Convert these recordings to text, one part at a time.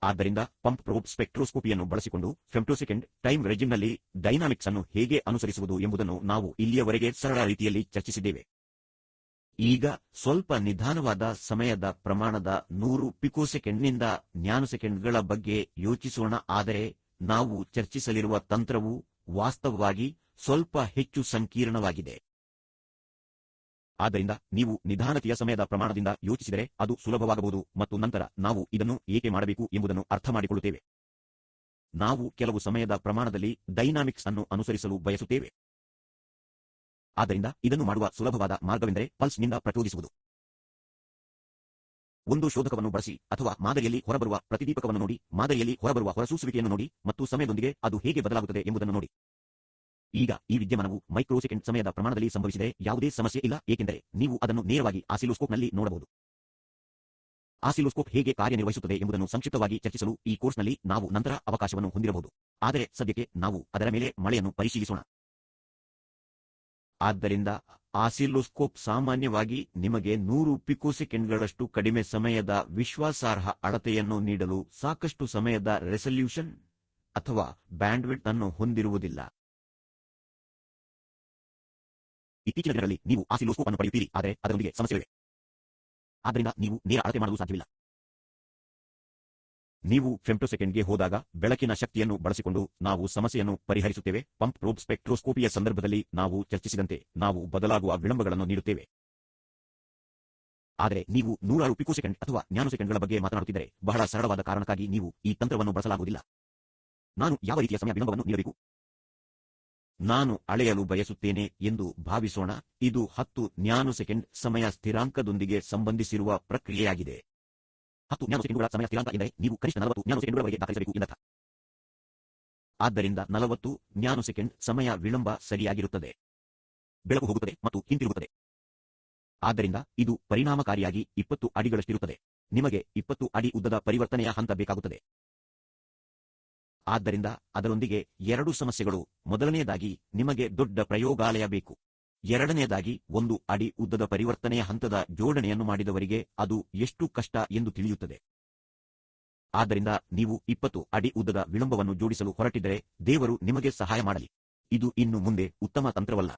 ಆದ್ದರಿಂದ pump probe ಸ್ಪೆಕ್ಟ್ರೋಸ್ಕೋಪಿಯನ್ನು ಬಳಸಿಕೊಂಡು femtosecond time ರೆಜಿಮ್ನಲ್ಲಿ dynamics ಅನ್ನು ಹೇಗೆ ಅನುಸರಿಸುವುದು ಎಂಬುದನ್ನು ನಾವು ಇಲ್ಲಿಯವರೆಗೆ ಸರಳ ರೀತಿಯಲ್ಲಿ ಚರ್ಚಿಸಿದ್ದೇವೆ. ಈಗ ಸ್ವಲ್ಪ ನಿಧಾನವಾದ ಸಮಯದ ಪ್ರಮಾಣದ 100 ಪಿಕೋಸೆಕೆಂಡ್ನಿಂದ ನ್ಯಾನೊಸೆಕೆಂಡ್ಗಳ ಬಗ್ಗೆ ಯೋಚಿಸೋಣ. ಆದರೆ ನಾವು ಚರ್ಚಿಸಲಿರುವ ತಂತ್ರವು ವಾಸ್ತವವಾಗಿ ಸ್ವಲ್ಪ ಹೆಚ್ಚು ಸಂಕೀರ್ಣವಾಗಿದೆ. ಆದ್ದರಿಂದ ನೀವು ನಿಧಾನತೆಯ ಸಮಯದ ಪ್ರಮಾಣದಿಂದ ಯೋಚಿಸಿದರೆ ಅದು ಸುಲಭವಾಗಬಹುದು ಮತ್ತು ನಂತರ ನಾವು ಇದನ್ನು ಏಕೆ ಮಾಡಬೇಕು ಎಂಬುದನ್ನು ಅರ್ಥಮಾಡಿಕೊಳ್ಳುತ್ತೇವೆ. ನಾವು ಕೆಲವು ಸಮಯದ ಪ್ರಮಾಣದಲ್ಲಿ ಡೈನಾಮಿಕ್ಸ್ ಅನ್ನು ಅನುಸರಿಸಲು ಬಯಸುತ್ತೇವೆ. ಆದ್ದರಿಂದ ಇದನ್ನು ಮಾಡುವ ಸುಲಭವಾದ ಮಾರ್ಗವೆಂದರೆ ಪಲ್ಸ್ ನಿಂದ ಪ್ರಚೋದಿಸುವುದು. ಒಂದು ಶೋಧಕವನ್ನು ಬಳಸಿ ಅಥವಾ ಮಾದರಿಯಲ್ಲಿ ಹೊರಬರುವ ಪ್ರತಿದೀಪಕವನ್ನು ನೋಡಿ, ಮಾದರಿಯಲ್ಲಿ ಹೊರಬರುವ ಹೊರಸೂಸುವಿಕೆಯನ್ನು ನೋಡಿ ಮತ್ತು ಸಮಯದೊಂದಿಗೆ ಅದು ಹೇಗೆ ಬದಲಾಗುತ್ತದೆ ಎಂಬುದನ್ನು ನೋಡಿ. ಈಗ ಈ ವಿದ್ಯಮಾನವು ಮೈಕ್ರೋಸೆಕೆಂಡ್ ಸಮಯದ ಪ್ರಮಾಣದಲ್ಲಿ ಸಂಭವಿಸಿದರೆ ಯಾವುದೇ ಸಮಸ್ಯೆ ಇಲ್ಲ, ಏಕೆಂದರೆ ನೀವು ಅದನ್ನು ನೇರವಾಗಿ ಆಸಿಲೋಸ್ಕೋಪ್ನಲ್ಲಿ ನೋಡಬಹುದು. ಆಸಿಲೋಸ್ಕೋಪ್ ಹೇಗೆ ಕಾರ್ಯನಿರ್ವಹಿಸುತ್ತದೆ ಎಂಬುದನ್ನು ಸಂಕ್ಷಿಪ್ತವಾಗಿ ಚರ್ಚಿಸಲು ಈ ಕೋರ್ಸ್ನಲ್ಲಿ ನಾವು ನಂತರ ಅವಕಾಶವನ್ನು ಹೊಂದಿರಬಹುದು. ಆದರೆ ಸದ್ಯಕ್ಕೆ ನಾವು ಅದರ ಮೇಲೆ ಮಳೆಯನ್ನು ಪರಿಶೀಲಿಸೋಣ. ಆದ್ದರಿಂದ ಆಸಿಲೋಸ್ಕೋಪ್ ಸಾಮಾನ್ಯವಾಗಿ ನಿಮಗೆ 100 ಪಿಕೋಸೆಕೆಂಡ್ಗಳಷ್ಟು ಕಡಿಮೆ ಸಮಯದ ವಿಶ್ವಾಸಾರ್ಹ ಅಳತೆಯನ್ನು ನೀಡಲು ಸಾಕಷ್ಟು ಸಮಯದ ರೆಸಲ್ಯೂಶನ್ ಅಥವಾ ಬ್ಯಾಂಡ್ವಿಡ್ತ್ ಅನ್ನು ಹೊಂದಿರುವುದಿಲ್ಲ. ಇತ್ತೀಚಿನ ದಿನಗಳಲ್ಲಿ ನೀವು ಆಸಿಲೋಸ್ಕೋಪ್ ಅನ್ನು ಪಡೆಯುತ್ತೀರಿ, ಆದರೆ ಅದರೊಂದಿಗೆ ಸಮಸ್ಯೆಗಳಿವೆ. ಆದ್ದರಿಂದ ನೀವು ನೇರ ಅಳತೆ ಮಾಡಲು ಸಾಧ್ಯವಿಲ್ಲ. ನೀವು ಫೆಮ್ಟೋಸೆಕೆಂಡ್ಗೆ ಹೋದಾಗ ಬೆಳಕಿನ ಶಕ್ತಿಯನ್ನು ಬಳಸಿಕೊಂಡು ನಾವು ಸಮಸ್ಯೆಯನ್ನು ಪರಿಹರಿಸುತ್ತೇವೆ. ಪಂಪ್ ಪ್ರೋಬ್ ಸ್ಪೆಕ್ಟ್ರೋಸ್ಕೋಪಿಯ ಸಂದರ್ಭದಲ್ಲಿ ನಾವು ಚರ್ಚಿಸಿದಂತೆ ನಾವು ಬದಲಾಗುವ ವಿಳಂಬಗಳನ್ನು ನೀಡುತ್ತೇವೆ. ಆದರೆ ನೀವು 100 ಪಿಕೋಸೆಕೆಂಡ್ ಅಥವಾ ನ್ಯಾನೊಸೆಕೆಂಡ್ಗಳ ಬಗ್ಗೆ ಮಾತನಾಡುತ್ತಿದ್ದರೆ ಬಹಳ ಸರಳವಾದ ಕಾರಣಕ್ಕಾಗಿ ನೀವು ಈ ತಂತ್ರವನ್ನು ಬಳಸಲಾಗುವುದಿಲ್ಲ. ನಾನು ಯಾವ ರೀತಿಯ ಸಮಯ ವಿಳಂಬವನ್ನು ನೀಡಬೇಕು? ನಾನು ಅಳೆಯಲು ಬಯಸುತ್ತೇನೆ ಎಂದು ಭಾವಿಸೋಣ. ಇದು 10 ನ್ಯಾನೊಸೆಕೆಂಡ್ ಸಮಯ ಸ್ಥಿರಾಂಕದೊಂದಿಗೆ ಸಂಬಂಧಿಸಿರುವ ಪ್ರಕ್ರಿಯೆಯಾಗಿದೆ. 10 ನ್ಯಾನೊಸೆಕೆಂಡುಗಳ ಸಮಯ ಸ್ಥಿರಾಂಕ ಎಂದರೆ ನೀವು ಕನಿಷ್ಠ 40 ನ್ಯಾನೊಸೆಕೆಂಡುಗಳವರೆಗೆ ದಾಖಲಿಸಬೇಕು ಎಂದರ್ಥ. ಆದ್ದರಿಂದ 40 ನ್ಯಾನೊಸೆಕೆಂಡ್ ಸಮಯ ವಿಳಂಬ ಸರಿಯಾಗಿರುತ್ತದೆ. ಬೆಳಕು ಹೋಗುತ್ತದೆ ಮತ್ತು ಹಿಂತಿರುಗುತ್ತದೆ. ಆದ್ದರಿಂದ ಇದು ಪರಿಣಾಮಕಾರಿಯಾಗಿ 20 ಅಡಿಗಳಷ್ಟಿರುತ್ತದೆ. ನಿಮಗೆ 20 ಅಡಿ ಉದ್ದದ ಪರಿವರ್ತನೆಯ ಹಂತ ಬೇಕಾಗುತ್ತದೆ. ಆದ್ದರಿಂದ ಅದರೊಂದಿಗೆ 2 ಸಮಸ್ಯೆಗಳು. ಮೊದಲನೆಯದಾಗಿ ನಿಮಗೆ ದೊಡ್ಡ ಪ್ರಯೋಗಾಲಯ ಬೇಕು. ಎರಡನೆಯದಾಗಿ 1 ಅಡಿ ಉದ್ದದ ಪರಿವರ್ತನೆಯ ಹಂತದ ಜೋಡಣೆಯನ್ನು ಮಾಡಿದವರಿಗೆ ಅದು ಎಷ್ಟು ಕಷ್ಟ ಎಂದು ತಿಳಿಯುತ್ತದೆ. ಆದ್ದರಿಂದ ನೀವು 20 ಅಡಿ ಉದ್ದದ ವಿಳಂಬವನ್ನು ಜೋಡಿಸಲು ಹೊರಟಿದ್ದರೆ ದೇವರು ನಿಮಗೆ ಸಹಾಯ ಮಾಡಲಿ. ಇದು ಇನ್ನು ಮುಂದೆ ಉತ್ತಮ ತಂತ್ರವಲ್ಲ.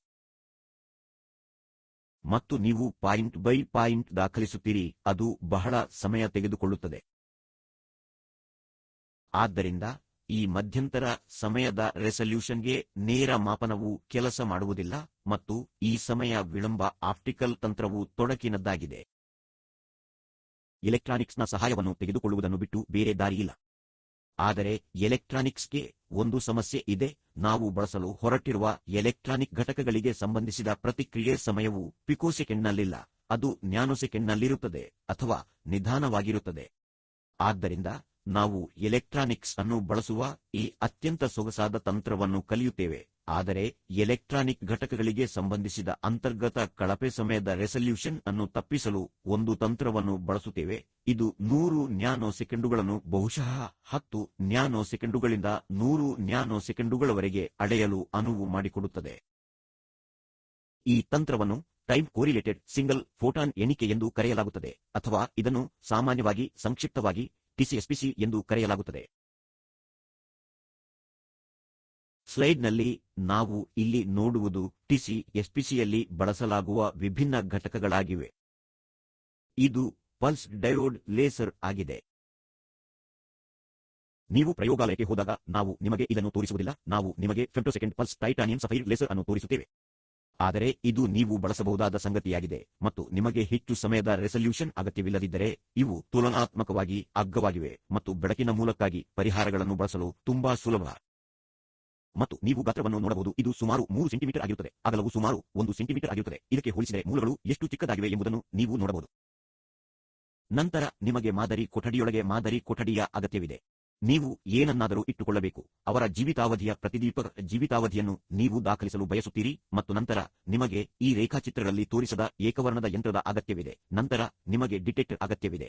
ಮತ್ತು ನೀವು ಪಾಯಿಂಟ್ ಬೈ ಪಾಯಿಂಟ್ ದಾಖಲಿಸುತ್ತೀರಿ, ಅದು ಬಹಳ ಸಮಯ ತೆಗೆದುಕೊಳ್ಳುತ್ತದೆ. ಆದ್ದರಿಂದ ಈ ಮಧ್ಯಂತರ ಸಮಯದ ರೆಸಲ್ಯೂಶನ್ಗೆ ನೇರ ಮಾಪನವು ಕೆಲಸ ಮಾಡುವುದಿಲ್ಲ ಮತ್ತು ಈ ಸಮಯ ವಿಳಂಬ ಆಪ್ಟಿಕಲ್ ತಂತ್ರವು ತೊಡಕಿನದ್ದಾಗಿದೆ. ಎಲೆಕ್ಟ್ರಾನಿಕ್ಸ್ನ ಸಹಾಯವನ್ನು ತೆಗೆದುಕೊಳ್ಳುವುದನ್ನು ಬಿಟ್ಟು ಬೇರೆ ದಾರಿಯಿಲ್ಲ. ಆದರೆ ಎಲೆಕ್ಟ್ರಾನಿಕ್ಸ್ಗೆ ಒಂದು ಸಮಸ್ಯೆ ಇದೆ. ನಾವು ಬಳಸಲು ಹೊರಟಿರುವ ಎಲೆಕ್ಟ್ರಾನಿಕ್ ಘಟಕಗಳಿಗೆ ಸಂಬಂಧಿಸಿದ ಪ್ರತಿಕ್ರಿಯೆ ಸಮಯವು ಪಿಕೋಸೆಕೆಂಡ್ನಲ್ಲಿಲ್ಲ, ಅದು ನ್ಯಾನೊಸೆಕೆಂಡ್ನಲ್ಲಿರುತ್ತದೆ ಅಥವಾ ನಿಧಾನವಾಗಿರುತ್ತದೆ. ಆದ್ದರಿಂದ ನಾವು ಎಲೆಕ್ಟ್ರಾನಿಕ್ಸ್ ಅನ್ನು ಬಳಸುವ ಈ ಅತ್ಯಂತ ಸೊಗಸಾದ ತಂತ್ರವನ್ನು ಕಲಿಯುತ್ತೇವೆ, ಆದರೆ ಎಲೆಕ್ಟ್ರಾನಿಕ್ ಘಟಕಗಳಿಗೆ ಸಂಬಂಧಿಸಿದ ಅಂತರ್ಗತ ಕಳಪೆ ಸಮಯದ ರೆಸಲ್ಯೂಶನ್ ಅನ್ನು ತಪ್ಪಿಸಲು ಒಂದು ತಂತ್ರವನ್ನು ಬಳಸುತ್ತೇವೆ. ಇದು 100 ನ್ಯಾನೊಸೆಕೆಂಡುಗಳನ್ನು ಬಹುಶಃ 10 ನ್ಯಾನೊಸೆಕೆಂಡುಗಳಿಂದ 100 ನ್ಯಾನೊಸೆಕೆಂಡುಗಳವರೆಗೆ ಅಳೆಯಲು ಅನುವು ಮಾಡಿಕೊಡುತ್ತದೆ. ಈ ತಂತ್ರವನ್ನು ಟೈಮ್ ಕೋರಿಲೇಟೆಡ್ ಸಿಂಗಲ್ ಫೋಟಾನ್ ಎಣಿಕೆ ಎಂದು ಕರೆಯಲಾಗುತ್ತದೆ, ಅಥವಾ ಇದನ್ನು ಸಾಮಾನ್ಯವಾಗಿ ಸಂಕ್ಷಿಪ್ತವಾಗಿ TCSPC ಎಂದು ಕರೆಯಲಾಗುತ್ತದೆ. ಸ್ಲೈಡ್ನಲ್ಲಿ ನಾವು ಇಲ್ಲಿ ನೋಡುವುದು TCSPCಯಲ್ಲಿ ಬಳಸಲಾಗುವ ವಿಭಿನ್ನ ಘಟಕಗಳಾಗಿವೆ. ಇದು ಪಲ್ಸ್ ಡಯೋಡ್ ಲೇಸರ್ ಆಗಿದೆ. ನೀವು ಪ್ರಯೋಗಾಲಯಕ್ಕೆ ಹೋದಾಗ ನಾವು ನಿಮಗೆ ಇದನ್ನು ತೋರಿಸುವುದಿಲ್ಲ, ನಾವು ನಿಮಗೆ femtosecond pulse titanium sapphire laser ಅನ್ನು ತೋರಿಸುತ್ತೇವೆ. ಆದರೆ ಇದು ನೀವು ಬಳಸಬಹುದಾದ ಸಂಗತಿಯಾಗಿದೆ ಮತ್ತು ನಿಮಗೆ ಹೆಚ್ಚು ಸಮಯದ ರೆಸಲ್ಯೂಶನ್ ಅಗತ್ಯವಿಲ್ಲದಿದ್ದರೆ ಇವು ತುಲನಾತ್ಮಕವಾಗಿ ಅಗ್ಗವಾಗಿವೆ ಮತ್ತು ಬೆಳಕಿನ ಮೂಲಕ್ಕಾಗಿ ಪರಿಹಾರಗಳನ್ನು ಬಳಸಲು ತುಂಬಾ ಸುಲಭ. ಮತ್ತು ನೀವು ಗಾತ್ರವನ್ನು ನೋಡಬಹುದು, ಇದು ಸುಮಾರು 3 ಸೆಂಟಿಮೀಟರ್ ಆಗಿರುತ್ತದೆ, ಅಗಲವು ಸುಮಾರು 1 ಸೆಂಟಿಮೀಟರ್ ಆಗಿರುತ್ತದೆ. ಇದಕ್ಕೆ ಹೋಲಿಸಿದರೆ ಮೂಲಗಳು ಎಷ್ಟು ಚಿಕ್ಕದಾಗಿವೆ ಎಂಬುದನ್ನು ನೀವು ನೋಡಬಹುದು. ನಂತರ ನಿಮಗೆ ಮಾದರಿ ಕೊಠಡಿಯೊಳಗೆ ಮಾದರಿ ಕೊಠಡಿಯ ಅಗತ್ಯವಿದೆ. ನೀವು ಏನನ್ನಾದರೂ ಇಟ್ಟುಕೊಳ್ಳಬೇಕು. ಅವರ ಜೀವಿತಾವಧಿಯ ಪ್ರತಿದೀಪಕ ಜೀವಿತಾವಧಿಯನ್ನು ನೀವು ದಾಖಲಿಸಲು ಬಯಸುತ್ತೀರಿ ಮತ್ತು ನಂತರ ನಿಮಗೆ ಈ ರೇಖಾಚಿತ್ರಗಳಲ್ಲಿ ತೋರಿಸದ ಏಕವರ್ಣದ ಯಂತ್ರದ ಅಗತ್ಯವಿದೆ. ನಂತರ ನಿಮಗೆ ಡಿಟೆಕ್ಟರ್ ಅಗತ್ಯವಿದೆ.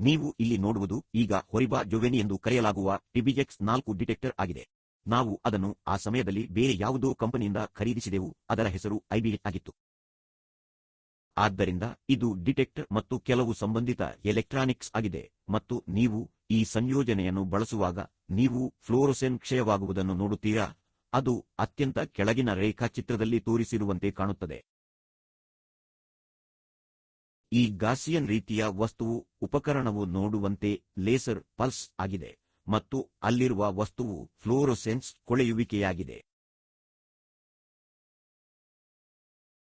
ನೀವು ಇಲ್ಲಿ ನೋಡುವುದು ಈಗ ಹೊರಿಬಾ ಜೊವೆನಿ ಎಂದು ಕರೆಯಲಾಗುವ TBX4 ಡಿಟೆಕ್ಟರ್ ಆಗಿದೆ. ನಾವು ಅದನ್ನು ಆ ಸಮಯದಲ್ಲಿ ಬೇರೆ ಯಾವುದೋ ಕಂಪನಿಯಿಂದ ಖರೀದಿಸಿದೆವು, ಅದರ ಹೆಸರು IBH ಆಗಿತ್ತು. ಆದ್ದರಿಂದ ಇದು ಡಿಟೆಕ್ಟರ್ ಮತ್ತು ಕೆಲವು ಸಂಬಂಧಿತ ಎಲೆಕ್ಟ್ರಾನಿಕ್ಸ್ ಆಗಿದೆ ಮತ್ತು ನೀವು ಈ ಸಂಯೋಜನೆಯನ್ನು ಬಳಸುವಾಗ ನೀವು ಫ್ಲೋರೊಸೆನ್ ಕ್ಷಯವಾಗುವುದನ್ನು ನೋಡುತ್ತೀರಾ, ಅದು ಅತ್ಯಂತ ಕೆಳಗಿನ ರೇಖಾಚಿತ್ರದಲ್ಲಿ ತೋರಿಸಿರುವಂತೆ ಕಾಣುತ್ತದೆ. ಈ ಗಾಸಿಯನ್ ರೀತಿಯ ವಸ್ತುವು ಉಪಕರಣವು ನೋಡುವಂತೆ ಲೇಸರ್ ಪಲ್ಸ್ ಆಗಿದೆ, ಮತ್ತು ಅಲ್ಲಿರುವ ವಸ್ತುವು ಫ್ಲೋರೊಸೆನ್ಸ್ ಕೊಳೆಯುವಿಕೆಯಾಗಿದೆ.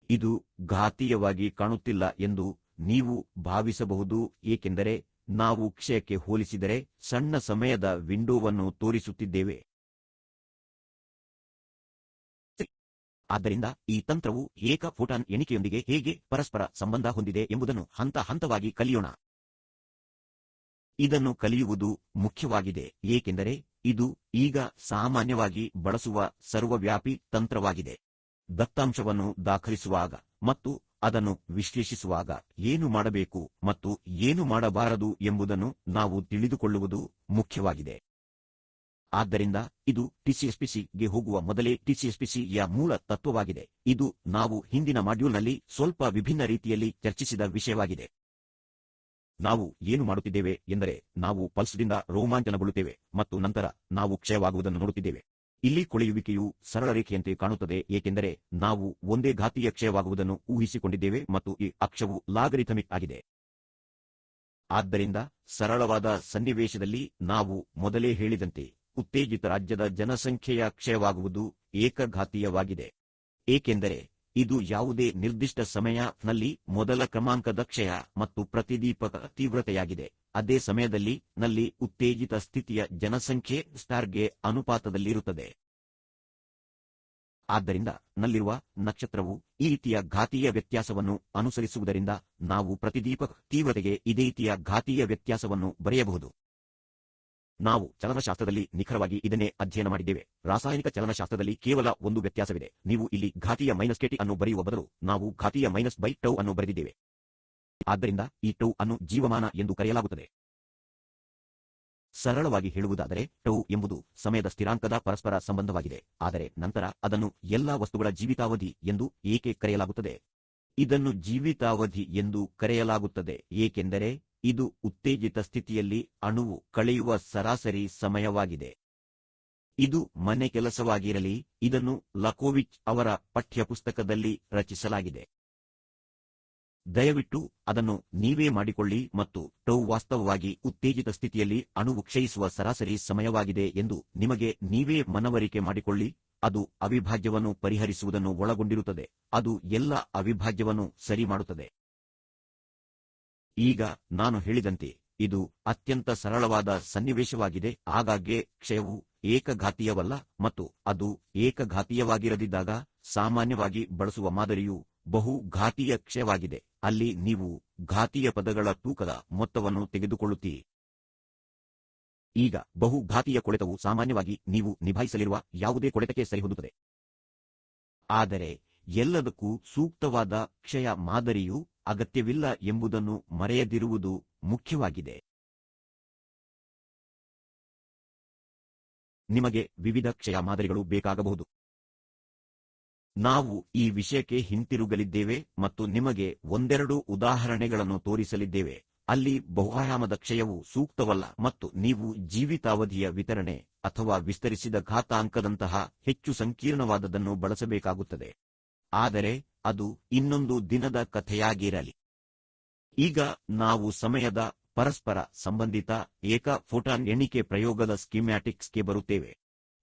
ಇದು ಘಾತೀಯವಾಗಿ ಕಾಣುತ್ತಿಲ್ಲ ಎಂದು ನೀವು ಭಾವಿಸಬಹುದು, ಏಕೆಂದರೆ ನಾವು ಕ್ಷಯಕ್ಕೆ ಹೋಲಿಸಿದರೆ ಸಣ್ಣ ಸಮಯದ ವಿಂಡೋವನ್ನು ತೋರಿಸುತ್ತಿದ್ದೇವೆ. ಆದ್ದರಿಂದ ಈ ತಂತ್ರವು ಏಕ ಫೋಟಾನ್ ಎಣಿಕೆಯೊಂದಿಗೆ ಹೇಗೆ ಪರಸ್ಪರ ಸಂಬಂಧ ಹೊಂದಿದೆ ಎಂಬುದನ್ನು ಹಂತ ಹಂತವಾಗಿ ಕಲಿಯೋಣ. ಇದನ್ನು ಕಲಿಯುವುದು ಮುಖ್ಯವಾಗಿದೆ, ಏಕೆಂದರೆ ಇದು ಈಗ ಸಾಮಾನ್ಯವಾಗಿ ಬಳಸುವ ಸರ್ವವ್ಯಾಪಿ ತಂತ್ರವಾಗಿದೆ. ದತ್ತಾಂಶವನ್ನು ದಾಖಲಿಸುವಾಗ ಮತ್ತು ಅದನ್ನು ವಿಶ್ಲೇಷಿಸುವಾಗ ಏನು ಮಾಡಬೇಕು ಮತ್ತು ಏನು ಮಾಡಬಾರದು ಎಂಬುದನ್ನು ನಾವು ತಿಳಿದುಕೊಳ್ಳುವುದು ಮುಖ್ಯವಾಗಿದೆ. ಆದ್ದರಿಂದ ಇದು TCSPC ಗೆ ಹೋಗುವ ಮೊದಲೇ TCSPC ಯ ಮೂಲ ತತ್ವವಾಗಿದೆ. ಇದು ನಾವು ಹಿಂದಿನ ಮಾಡ್ಯೂಲ್ನಲ್ಲಿ ಸ್ವಲ್ಪ ವಿಭಿನ್ನ ರೀತಿಯಲ್ಲಿ ಚರ್ಚಿಸಿದ ವಿಷಯವಾಗಿದೆ. ನಾವು ಏನು ಮಾಡುತ್ತಿದ್ದೇವೆ ಎಂದರೆ ನಾವು ಪಲ್ಸ್ದಿಂದ ರೋಮಾಂಚನಗೊಳ್ಳುತ್ತೇವೆ ಮತ್ತು ನಂತರ ನಾವು ಕ್ಷಯವಾಗುವುದನ್ನು ನೋಡುತ್ತಿದ್ದೇವೆ. ಇಲ್ಲಿ ಕೊಳೆಯುವಿಕೆಯು ಸರಳ ರೇಖೆಯಂತೆ ಕಾಣುತ್ತದೆ, ಏಕೆಂದರೆ ನಾವು ಒಂದೇ ಘಾತೀಯ ಕ್ಷಯವಾಗುವುದನ್ನು ಊಹಿಸಿಕೊಂಡಿದ್ದೇವೆ ಮತ್ತು ಈ ಅಕ್ಷವು ಲಾಗರಿಥಮಿಕ್ ಆಗಿದೆ. ಆದ್ದರಿಂದ ಸರಳವಾದ ಸನ್ನಿವೇಶದಲ್ಲಿ ನಾವು ಮೊದಲೇ ಹೇಳಿದಂತೆ ಉತ್ತೇಜಿತ ರಾಜ್ಯದ ಜನಸಂಖ್ಯೆಯ ಕ್ಷಯವಾಗುವುದು ಏಕಘಾತೀಯವಾಗಿದೆ, ಏಕೆಂದರೆ ಇದು ಯಾವುದೇ ನಿರ್ದಿಷ್ಟ ಸಮಯ ನಲ್ಲಿ ಮೊದಲ ಕ್ರಮಾಂಕದ ಕ್ಷಯ ಮತ್ತು ಪ್ರತಿದೀಪಕ ತೀವ್ರತೆಯಾಗಿದೆ. ಅದೇ ಸಮಯದಲ್ಲಿ ನಲ್ಲಿ ಉತ್ತೇಜಿತ ಸ್ಥಿತಿಯ ಜನಸಂಖ್ಯೆ ಸ್ಟಾರ್ಗೆ ಅನುಪಾತದಲ್ಲಿರುತ್ತದೆ. ಆದ್ದರಿಂದ ನಲ್ಲಿರುವ ನಕ್ಷತ್ರವು ಈ ರೀತಿಯ ಘಾತೀಯ ವ್ಯತ್ಯಾಸವನ್ನು ಅನುಸರಿಸುವುದರಿಂದ ನಾವು ಪ್ರತಿದೀಪಕ ತೀವ್ರತೆಗೆ ಇದೇ ರೀತಿಯ ಘಾತೀಯ ವ್ಯತ್ಯಾಸವನ್ನು ಬರೆಯಬಹುದು. ನಾವು ಚಲನಶಾಸ್ತ್ರದಲ್ಲಿ ನಿಖರವಾಗಿ ಇದನ್ನೇ ಅಧ್ಯಯನ ಮಾಡಿದ್ದೇವೆ. ರಾಸಾಯನಿಕ ಚಲನಶಾಸ್ತ್ರದಲ್ಲಿ ಕೇವಲ ಒಂದು ವ್ಯತ್ಯಾಸವಿದೆ. ನೀವು ಇಲ್ಲಿ ಘಾತೀಯ ಮೈನಸ್ kt ಅನ್ನು ಬರೆಯುವ ಬದಲು ನಾವು ಘಾತೀಯ ಮೈನಸ್ ಬೈ ಟೌ ಅನ್ನು ಬರೆದಿದ್ದೇವೆ. ಆದ್ದರಿಂದ ಈ ಟೌ ಅನ್ನು ಜೀವಮಾನ ಎಂದು ಕರೆಯಲಾಗುತ್ತದೆ. ಸರಳವಾಗಿ ಹೇಳುವುದಾದರೆ ಟೌ ಎಂಬುದು ಸಮಯದ ಸ್ಥಿರಾಂಕದ ಪರಸ್ಪರ ಸಂಬಂಧವಾಗಿದೆ, ಆದರೆ ನಂತರ ಅದನ್ನು ಎಲ್ಲಾ ವಸ್ತುಗಳ ಜೀವಿತಾವಧಿ ಎಂದು ಏಕೆ ಕರೆಯಲಾಗುತ್ತದೆ? ಇದನ್ನು ಜೀವಿತಾವಧಿ ಎಂದು ಕರೆಯಲಾಗುತ್ತದೆ ಏಕೆಂದರೆ ಇದು ಉತ್ತೇಜಿತ ಸ್ಥಿತಿಯಲ್ಲಿ ಅಣುವು ಕಳೆಯುವ ಸರಾಸರಿ ಸಮಯವಾಗಿದೆ. ಇದು ಮನೆ ಕೆಲಸವಾಗಿರಲಿ, ಇದನ್ನು ಲಕೋವಿಚ್ ಅವರ ಪಠ್ಯಪುಸ್ತಕದಲ್ಲಿ ರಚಿಸಲಾಗಿದೆ. ದಯವಿಟ್ಟು ಅದನ್ನು ನೀವೇ ಮಾಡಿಕೊಳ್ಳಿ ಮತ್ತು ಟೌ ವಾಸ್ತವವಾಗಿ ಉತ್ತೇಜಿತ ಸ್ಥಿತಿಯಲ್ಲಿ ಅಣುವು ಕ್ಷಯಿಸುವ ಸರಾಸರಿ ಸಮಯವಾಗಿದೆ ಎಂದು ನಿಮಗೆ ನೀವೇ ಮನವರಿಕೆ ಮಾಡಿಕೊಳ್ಳಿ. ಅದು ಅವಿಭಾಜ್ಯವನ್ನು ಪರಿಹರಿಸುವುದನ್ನು ಒಳಗೊಂಡಿರುತ್ತದೆ. ಅದು ಎಲ್ಲ ಅವಿಭಾಜ್ಯವನ್ನು ಸರಿ ಮಾಡುತ್ತದೆ. ಈಗ ನಾನು ಹೇಳಿದಂತೆ ಇದು ಅತ್ಯಂತ ಸರಳವಾದ ಸನ್ನಿವೇಶವಾಗಿದೆ. ಆಗಾಗ್ಗೆ ಕ್ಷಯವು ಏಕಘಾತೀಯವಲ್ಲ ಮತ್ತು ಅದು ಏಕಘಾತೀಯವಾಗಿರದಿದ್ದಾಗ ಸಾಮಾನ್ಯವಾಗಿ ಬಳಸುವ ಮಾದರಿಯು ಬಹು ಘಾತೀಯ ಕ್ಷಯವಾಗಿದೆ, ಅಲ್ಲಿ ನೀವು ಘಾತೀಯ ಪದಗಳ ತೂಕದ ಮೊತ್ತವನ್ನು ತೆಗೆದುಕೊಳ್ಳುತ್ತೀರಿ. ಈಗ ಬಹು ಘಾತೀಯ ಕೊಳೆತವು ಸಾಮಾನ್ಯವಾಗಿ ನೀವು ನಿಭಾಯಿಸಲಿರುವ ಯಾವುದೇ ಕೊಳೆತಕ್ಕೆ ಸರಿಹೊಂದುತ್ತದೆ. ಆದರೆ ಎಲ್ಲದಕ್ಕೂ ಸೂಕ್ತವಾದ ಕ್ಷಯ ಮಾದರಿಯು ಅಗತ್ಯವಿಲ್ಲ ಎಂಬುದನ್ನು ಮರೆಯದಿರುವುದು ಮುಖ್ಯವಾಗಿದೆ. ನಿಮಗೆ ವಿವಿಧ ಕ್ಷಯ ಮಾದರಿಗಳು ಬೇಕಾಗಬಹುದು. ನಾವು ಈ ವಿಷಯಕ್ಕೆ ಹಿಂತಿರುಗಲಿದ್ದೇವೆ ಮತ್ತು ನಿಮಗೆ ಒಂದೆರಡು ಉದಾಹರಣೆಗಳನ್ನು ತೋರಿಸಲಿದ್ದೇವೆ ಅಲ್ಲಿ ಬಹುಆಯಾಮದ ಕ್ಷಯವು ಸೂಕ್ತವಲ್ಲ ಮತ್ತು ನೀವು ಜೀವಿತಾವಧಿಯ ವಿತರಣೆ ಅಥವಾ ವಿಸ್ತರಿಸಿದ ಘಾತಾಂಕದಂತಹ ಹೆಚ್ಚು ಸಂಕೀರ್ಣವಾದದ್ದನ್ನು ಬಳಸಬೇಕಾಗುತ್ತದೆ. ಆದರೆ ಅದು ಇನ್ನೊಂದು ದಿನದ ಕಥೆಯಾಗಿರಲಿ. ಈಗ ನಾವು ಸಮಯದ ಪರಸ್ಪರ ಸಂಬಂಧಿತ ಏಕ ಫೋಟಾನ್ ಎಣಿಕೆ ಪ್ರಯೋಗದ ಸ್ಕೀಮ್ಯಾಟಿಕ್ಸ್ಗೆ ಬರುತ್ತೇವೆ.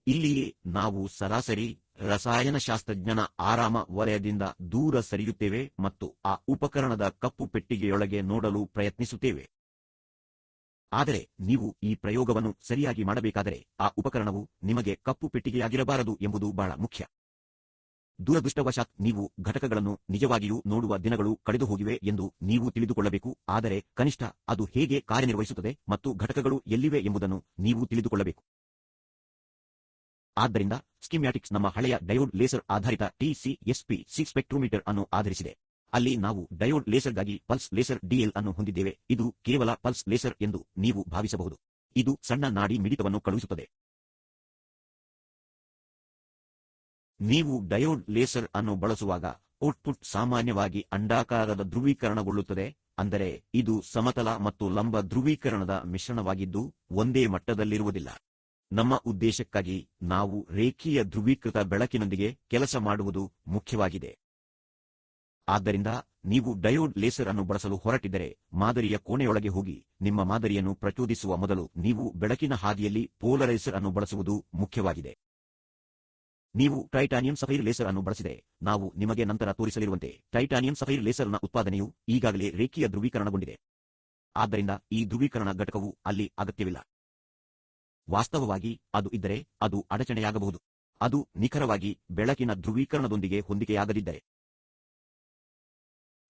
ಇಲ್ಲಿಯೇ ನಾವು ಸರಾಸರಿ ರಸಾಯನಶಾಸ್ತ್ರಜ್ಞನ ಆರಾಮ ವಲಯದಿಂದ ದೂರ ಸರಿಯುತ್ತೇವೆ ಮತ್ತು ಆ ಉಪಕರಣದ ಕಪ್ಪು ಪೆಟ್ಟಿಗೆಯೊಳಗೆ ನೋಡಲು ಪ್ರಯತ್ನಿಸುತ್ತೇವೆ. ಆದರೆ ನೀವು ಈ ಪ್ರಯೋಗವನ್ನು ಸರಿಯಾಗಿ ಮಾಡಬೇಕಾದರೆ ಆ ಉಪಕರಣವು ನಿಮಗೆ ಕಪ್ಪು ಪೆಟ್ಟಿಗೆಯಾಗಿರಬಾರದು ಎಂಬುದು ಬಹಳ ಮುಖ್ಯ. ದುರದೃಷ್ಟವಶಾತ್ ನೀವು ಘಟಕಗಳನ್ನು ನಿಜವಾಗಿಯೂ ನೋಡುವ ದಿನಗಳು ಕಳೆದುಹೋಗಿವೆ ಎಂದು ನೀವು ತಿಳಿದುಕೊಳ್ಳಬೇಕು, ಆದರೆ ಕನಿಷ್ಠ ಅದು ಹೇಗೆ ಕಾರ್ಯನಿರ್ವಹಿಸುತ್ತದೆ ಮತ್ತು ಘಟಕಗಳು ಎಲ್ಲಿವೆ ಎಂಬುದನ್ನು ನೀವು ತಿಳಿದುಕೊಳ್ಳಬೇಕು. ಆದ್ದರಿಂದ ಸ್ಕೀಮ್ಯಾಟಿಕ್ಸ್ ನಮ್ಮ ಹಳೆಯ ಡಯೋಡ್ ಲೇಸರ್ ಆಧಾರಿತ TCSPC ಸ್ಪೆಕ್ಟ್ರೋಮೀಟರ್ ಅನ್ನು ಆಧರಿಸಿದೆ. ಅಲ್ಲಿ ನಾವು ಡಯೋಡ್ ಲೇಸರ್ಗಾಗಿ ಪಲ್ಸ್ ಲೇಸರ್ DL ಅನ್ನು ಹೊಂದಿದ್ದೇವೆ. ಇದು ಕೇವಲ ಪಲ್ಸ್ ಲೇಸರ್ ಎಂದು ನೀವು ಭಾವಿಸಬಹುದು. ಇದು ಸಣ್ಣ ನಾಡಿ ಮಿಡಿತವನ್ನು ಕಳುಹಿಸುತ್ತದೆ. ನೀವು ಡಯೋಡ್ ಲೇಸರ್ ಅನ್ನು ಬಳಸುವಾಗ ಔಟ್ಪುಟ್ ಸಾಮಾನ್ಯವಾಗಿ ಅಂಡಾಕಾರದ ಧ್ರುವೀಕರಣಗೊಳ್ಳುತ್ತದೆ, ಅಂದರೆ ಇದು ಸಮತಲ ಮತ್ತು ಲಂಬ ಧ್ರುವೀಕರಣದ ಮಿಶ್ರಣವಾಗಿದ್ದು ಒಂದೇ ಮಟ್ಟದಲ್ಲಿರುವುದಿಲ್ಲ. ನಮ್ಮ ಉದ್ದೇಶಕ್ಕಾಗಿ ನಾವು ರೇಖೀಯ ಧ್ರುವೀಕೃತ ಬೆಳಕಿನೊಂದಿಗೆ ಕೆಲಸ ಮಾಡುವುದು ಮುಖ್ಯವಾಗಿದೆ. ಆದ್ದರಿಂದ ನೀವು ಡಯೋಡ್ ಲೇಸರ್ ಅನ್ನು ಬಳಸಲು ಹೊರಟಿದ್ದರೆ, ಮಾದರಿಯ ಕೋಣೆಯೊಳಗೆ ಹೋಗಿ ನಿಮ್ಮ ಮಾದರಿಯನ್ನು ಪ್ರಚೋದಿಸುವ ಮೊದಲು ನೀವು ಬೆಳಕಿನ ಹಾದಿಯಲ್ಲಿ ಪೋಲರೈಸರ್ ಅನ್ನು ಬಳಸುವುದು ಮುಖ್ಯವಾಗಿದೆ. ನೀವು ಟೈಟಾನಿಯಂ ಸಫೈರ್ ಲೇಸರ್ ಅನ್ನು ಬಳಸಿದರೆ, ನಾವು ನಿಮಗೆ ನಂತರ ತೋರಿಸಲಿರುವಂತೆ ಟೈಟಾನಿಯಂ ಸಫೈರ್ ಲೇಸರ್ನ ಉತ್ಪಾದನೆಯು ಈಗಾಗಲೇ ರೇಖೀಯ ಧ್ರುವೀಕರಣಗೊಂಡಿದೆ. ಆದ್ದರಿಂದ ಈ ಧ್ರುವೀಕರಣ ಘಟಕವು ಅಲ್ಲಿ ಅಗತ್ಯವಿಲ್ಲ. ವಾಸ್ತವವಾಗಿ ಅದು ಇದ್ದರೆ ಅದು ಅಡಚಣೆಯಾಗಬಹುದು. ಅದು ನಿಖರವಾಗಿ ಬೆಳಕಿನ ಧ್ರುವೀಕರಣದೊಂದಿಗೆ ಹೊಂದಿಕೆಯಾಗದಿದ್ದರೆ